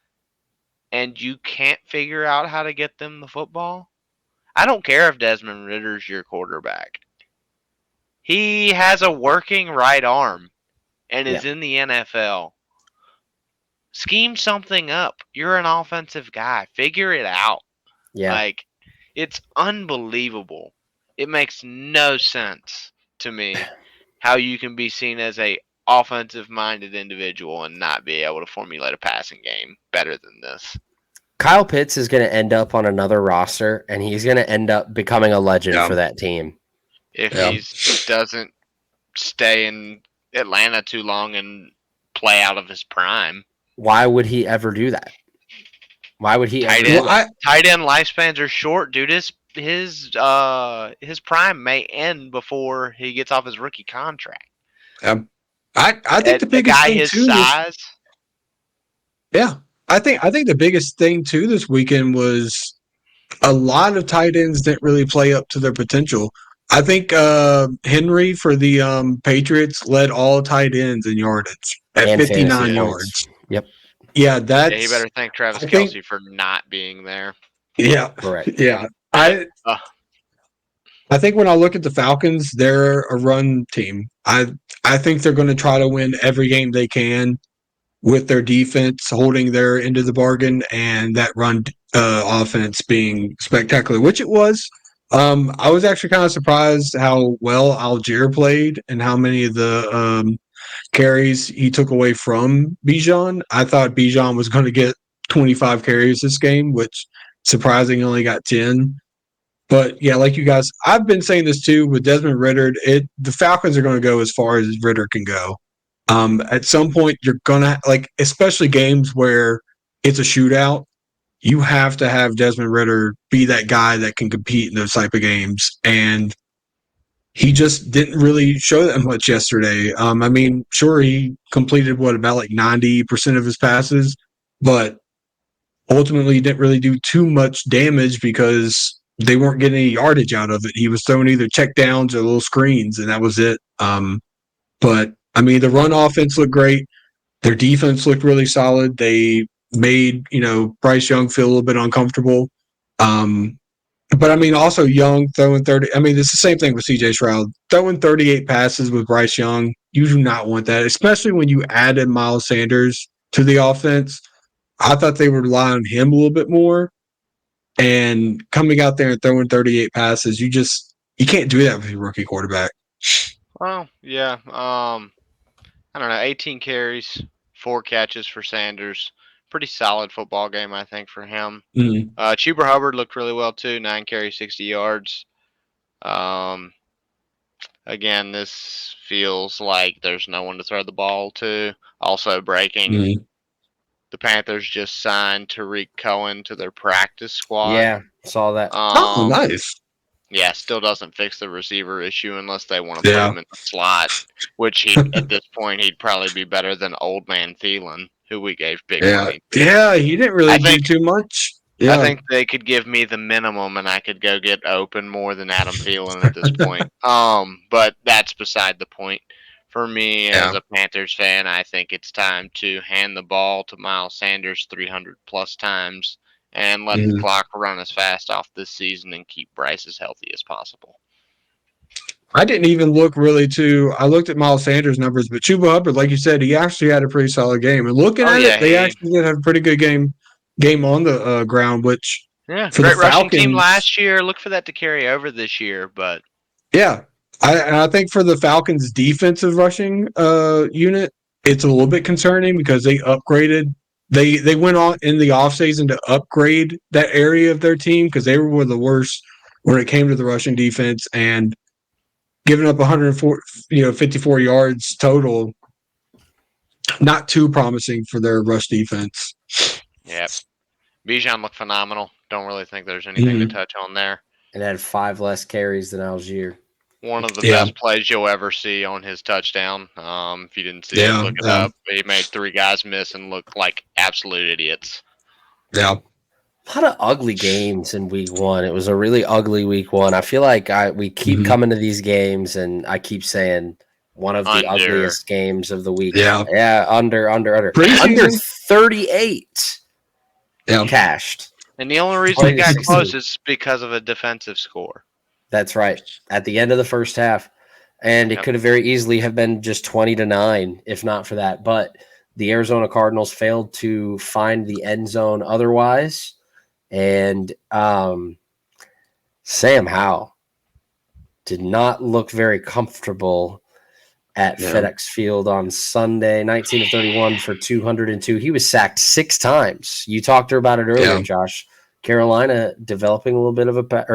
Speaker 2: and you can't figure out how to get them the football? I don't care if Desmond Ridder's your quarterback. He has a working right arm and is in the NFL. Scheme something up. You're an offensive guy. Figure it out.
Speaker 1: Yeah.
Speaker 2: Like, it's unbelievable. It makes no sense to me how you can be seen as a offensive-minded individual and not be able to formulate a passing game better than this.
Speaker 1: Kyle Pitts is going to end up on another roster, and he's going to end up becoming a legend for that team.
Speaker 2: If he doesn't stay in Atlanta too long and play out of his prime.
Speaker 1: Why would he ever do that? Why would he ever do that?
Speaker 2: Tight end lifespans are short, dude. His prime may end before he gets off his rookie contract.
Speaker 3: I think the biggest
Speaker 2: guy
Speaker 3: thing
Speaker 2: his
Speaker 3: too
Speaker 2: size.
Speaker 3: I think the biggest thing too this weekend was a lot of tight ends didn't really play up to their potential. I think Henry for the Patriots led all tight ends in yardage at 59 yards.
Speaker 1: Yep.
Speaker 3: Yeah,
Speaker 2: You better thank Travis Kelce for not being there.
Speaker 3: Yeah,
Speaker 1: correct.
Speaker 3: Yeah, I think when I look at the Falcons, they're a run team. I think they're going to try to win every game they can with their defense holding their end of the bargain and that run offense being spectacular, which it was. I was actually kind of surprised how well Algier played and how many of the carries he took away from Bijan. I thought Bijan was going to get 25 carries this game, which surprisingly only got 10. But yeah, like you guys, I've been saying this too with Desmond Ridder. The Falcons are going to go as far as Ridder can go. At some point, you're going to, like, especially games where it's a shootout, you have to have Desmond Ridder be that guy that can compete in those type of games. And he just didn't really show that much yesterday. I mean, sure, he completed about like 90% of his passes, but ultimately he didn't really do too much damage because they weren't getting any yardage out of it. He was throwing either check downs or little screens, and that was it. But I mean, the run offense looked great. Their defense looked really solid. They made, Bryce Young feel a little bit uncomfortable. But I mean, also Young throwing 30. I mean, it's the same thing with CJ Stroud. Throwing 38 passes with Bryce Young, you do not want that, especially when you added Miles Sanders to the offense. I thought they would rely on him a little bit more. And coming out there and throwing 38 passes, you can't do that with your rookie quarterback.
Speaker 2: Well, yeah. I don't know. 18 carries, 4 catches for Sanders. Pretty solid football game, I think, for him.
Speaker 3: Mm-hmm.
Speaker 2: Chuba Hubbard looked really well too. 9 carries, 60 yards. Again, this feels like there's no one to throw the ball to. Also breaking.
Speaker 3: Mm-hmm.
Speaker 2: The Panthers just signed Tariq Cohen to their practice squad.
Speaker 1: Yeah, saw that.
Speaker 3: Oh, nice.
Speaker 2: Yeah, still doesn't fix the receiver issue unless they want to put him in the slot, which at this point he'd probably be better than old man Thielen, who we gave big money.
Speaker 3: Yeah, he didn't really do too much. Yeah.
Speaker 2: I think they could give me the minimum and I could go get open more than Adam Thielen at this point. But that's beside the point. For me, as a Panthers fan, I think it's time to hand the ball to Miles Sanders 300-plus times and let the clock run as fast off this season and keep Bryce as healthy as possible.
Speaker 3: I didn't even look really I looked at Miles Sanders' numbers, but Chuba Hubbard, like you said, he actually had a pretty solid game. And looking at it, they actually did have a pretty good game on the ground, which
Speaker 2: for
Speaker 3: the
Speaker 2: great rushing
Speaker 3: Falcons,
Speaker 2: team last year. Look for that to carry over this year, but
Speaker 3: I think for the Falcons' defensive rushing unit, it's a little bit concerning because they upgraded. They went on in the offseason to upgrade that area of their team because they were the worst when it came to the rushing defense, and giving up 54 yards total, not too promising for their rush defense.
Speaker 2: Yep. Bijan looked phenomenal. Don't really think there's anything to touch on there.
Speaker 1: And had 5 less carries than Algier.
Speaker 2: One of the best plays you'll ever see on his touchdown. If you didn't see it, look it up. He made 3 guys miss and look like absolute idiots.
Speaker 3: Yeah.
Speaker 1: A lot of ugly games in week 1. It was a really ugly week 1. I feel like we keep coming to these games and I keep saying one of the ugliest games of the week. Yeah, under. Under 38 cashed.
Speaker 2: And the only reason it got close is because of a defensive score.
Speaker 1: That's right. At the end of the first half. And it could have very easily have been just 20-9 if not for that. But the Arizona Cardinals failed to find the end zone otherwise. And Sam Howell did not look very comfortable at FedEx Field on Sunday. 19 of 31 for 202. He was sacked 6 times. You talked about it earlier, Josh. Arizona developing a little bit of a pass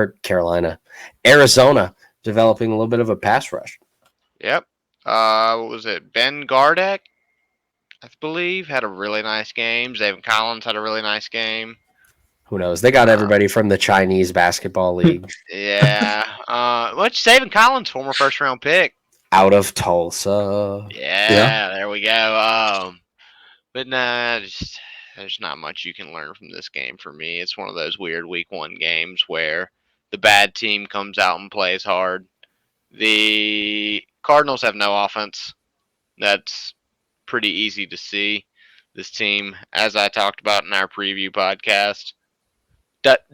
Speaker 1: rush.
Speaker 2: Yep. What was it? Ben Gardeck, I believe, had a really nice game. Zaven Collins had a really nice game.
Speaker 1: Who knows? They got everybody from the Chinese basketball league.
Speaker 2: Zaven Collins, former first-round pick.
Speaker 1: Out of Tulsa.
Speaker 2: Yeah, there we go. But nah, there's not much you can learn from this game for me. It's one of those weird week 1 games where the bad team comes out and plays hard. The Cardinals have no offense. That's pretty easy to see. This team, as I talked about in our preview podcast,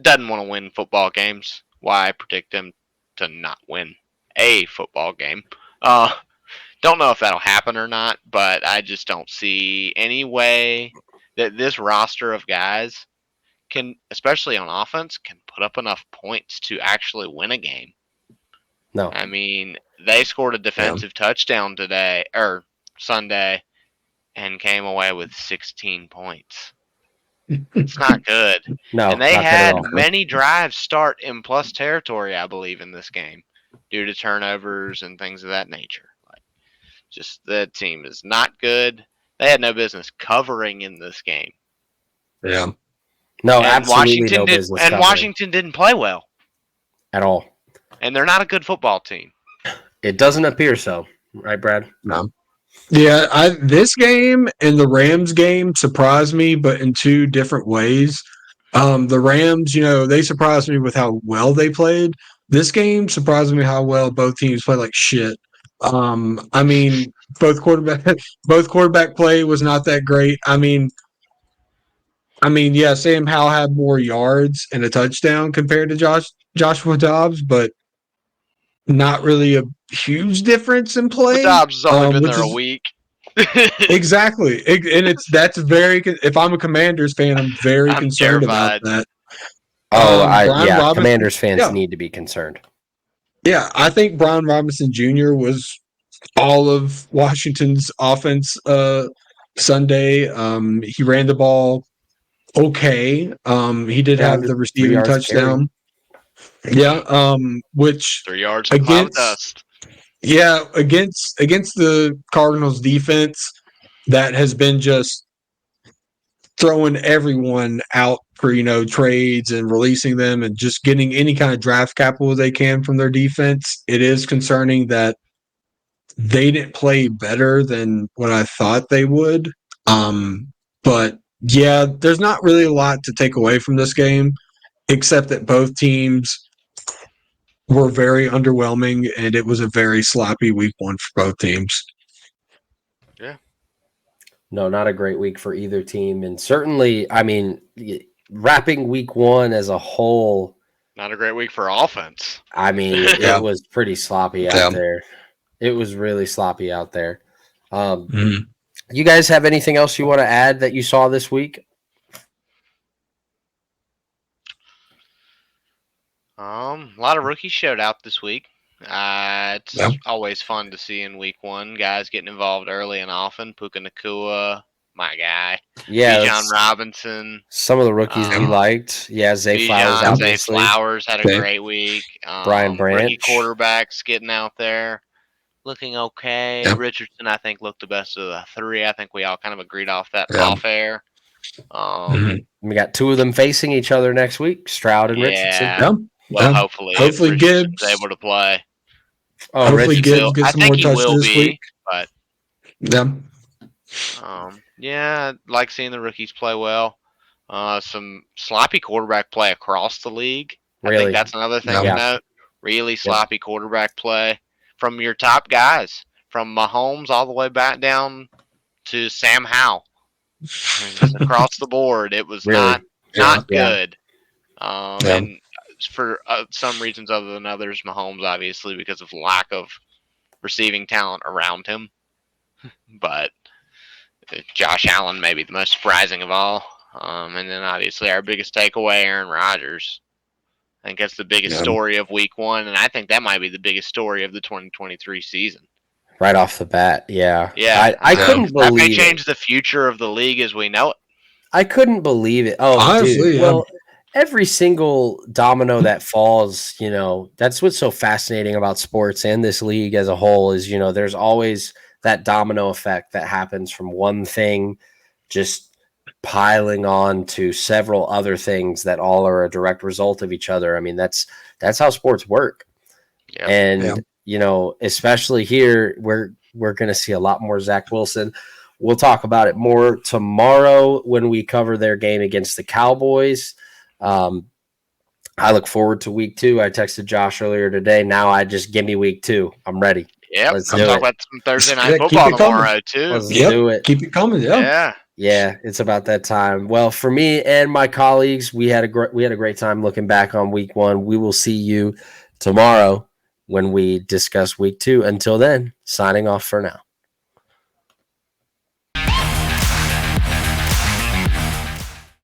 Speaker 2: doesn't want to win football games. Why I predict them to not win a football game. Don't know if that'll happen or not, but I just don't see any way that this roster of guys can, especially on offense, can put up enough points to actually win a game.
Speaker 1: No.
Speaker 2: I mean, they scored a defensive touchdown Sunday and came away with 16 points. It's not good.
Speaker 1: No.
Speaker 2: And they had many drives start in plus territory, I believe, in this game due to turnovers and things of that nature. Just the team is not good. They had no business covering in this game.
Speaker 3: Yeah.
Speaker 1: No,
Speaker 2: and
Speaker 1: absolutely no business
Speaker 2: And
Speaker 1: covering.
Speaker 2: Washington didn't play well.
Speaker 1: At all.
Speaker 2: And they're not a good football team.
Speaker 1: It doesn't appear so. Right, Brad?
Speaker 3: No. Yeah, this game and the Rams game surprised me, but in 2 different ways. The Rams, they surprised me with how well they played. This game surprised me how well both teams played like shit. I mean, both quarterback play was not that great. I mean, Sam Howell had more yards and a touchdown compared to Josh Joshua Dobbs, but not really a huge difference in play.
Speaker 2: But Dobbs has only been
Speaker 3: which
Speaker 2: there a
Speaker 3: is-
Speaker 2: week.
Speaker 3: Exactly. And if I'm a Commanders fan, I'm very
Speaker 2: I'm
Speaker 3: concerned
Speaker 2: terrified.
Speaker 3: about that.
Speaker 1: Yeah.
Speaker 3: Robinson-
Speaker 1: Commanders fans
Speaker 3: yeah.
Speaker 1: need to be concerned.
Speaker 3: Yeah, I think Brian Robinson Jr. was all of Washington's offense Sunday. He ran the ball okay. He did have the receiving touchdown. Yeah, which
Speaker 2: 3 yards to cloud of dust.
Speaker 3: Yeah, against the Cardinals defense that has been just throwing everyone out for, trades and releasing them and just getting any kind of draft capital they can from their defense. It is concerning that they didn't play better than what I thought they would. But yeah, there's not really a lot to take away from this game, except that both teams were very underwhelming, and it was a very sloppy week one for both teams.
Speaker 2: Yeah.
Speaker 1: No, not a great week for either team. And certainly, I mean, wrapping week one as a whole.
Speaker 2: Not a great week for offense.
Speaker 1: I mean, it was pretty sloppy out there. It was really sloppy out there. You guys have anything else you want to add that you saw this week?
Speaker 2: A lot of rookies showed out this week. It's always fun to see in week one, guys getting involved early and often. Puka Nacua, my guy.
Speaker 1: Yeah.
Speaker 2: Bijan Robinson.
Speaker 1: Some of the rookies we liked. Yeah, Zay Flowers, obviously.
Speaker 2: Zay Flowers had a great week.
Speaker 1: Brian Branch.
Speaker 2: Rookie quarterbacks getting out there, looking okay.
Speaker 3: Yep.
Speaker 2: Richardson, I think, looked the best of the three. I think we all kind of agreed off that off air.
Speaker 1: We got two of them facing each other next week, Stroud and Richardson.
Speaker 2: Well, hopefully
Speaker 3: Gibbs
Speaker 2: is able to play.
Speaker 1: Oh,
Speaker 3: hopefully Gibbs gets some more touches this week.
Speaker 2: But
Speaker 3: yeah,
Speaker 2: like seeing the rookies play well. Some sloppy quarterback play across the league.
Speaker 1: Really?
Speaker 2: I think that's another thing to note. Really sloppy quarterback play from your top guys, from Mahomes all the way back down to Sam Howell. Just across the board, it was not good. And for some reasons other than others, Mahomes obviously because of lack of receiving talent around him. But Josh Allen may be the most surprising of all. And then obviously our biggest takeaway, Aaron Rodgers. I think that's the biggest story of week one, and I think that might be the biggest story of the 2023 season.
Speaker 1: Right off the bat, yeah.
Speaker 2: I
Speaker 1: couldn't believe
Speaker 2: that may change the future of the league as we know it.
Speaker 1: I couldn't believe it. Oh, honestly, dude. Well, every single domino that falls, that's what's so fascinating about sports and this league as a whole is, there's always that domino effect that happens from one thing just piling on to several other things that all are a direct result of each other. I mean, that's how sports work. Yeah. And, especially here, we're going to see a lot more Zach Wilson. We'll talk about it more tomorrow when we cover their game against the Cowboys. I look forward to week 2. I texted Josh earlier today. Now I just give me week 2. I'm ready.
Speaker 2: Yeah, let's talk about some Thursday night football tomorrow too.
Speaker 1: Let's do it.
Speaker 3: Keep it coming.
Speaker 1: Yeah, it's about that time. Well, for me and my colleagues, we had a great time looking back on week 1. We will see you tomorrow when we discuss week 2. Until then, signing off for now.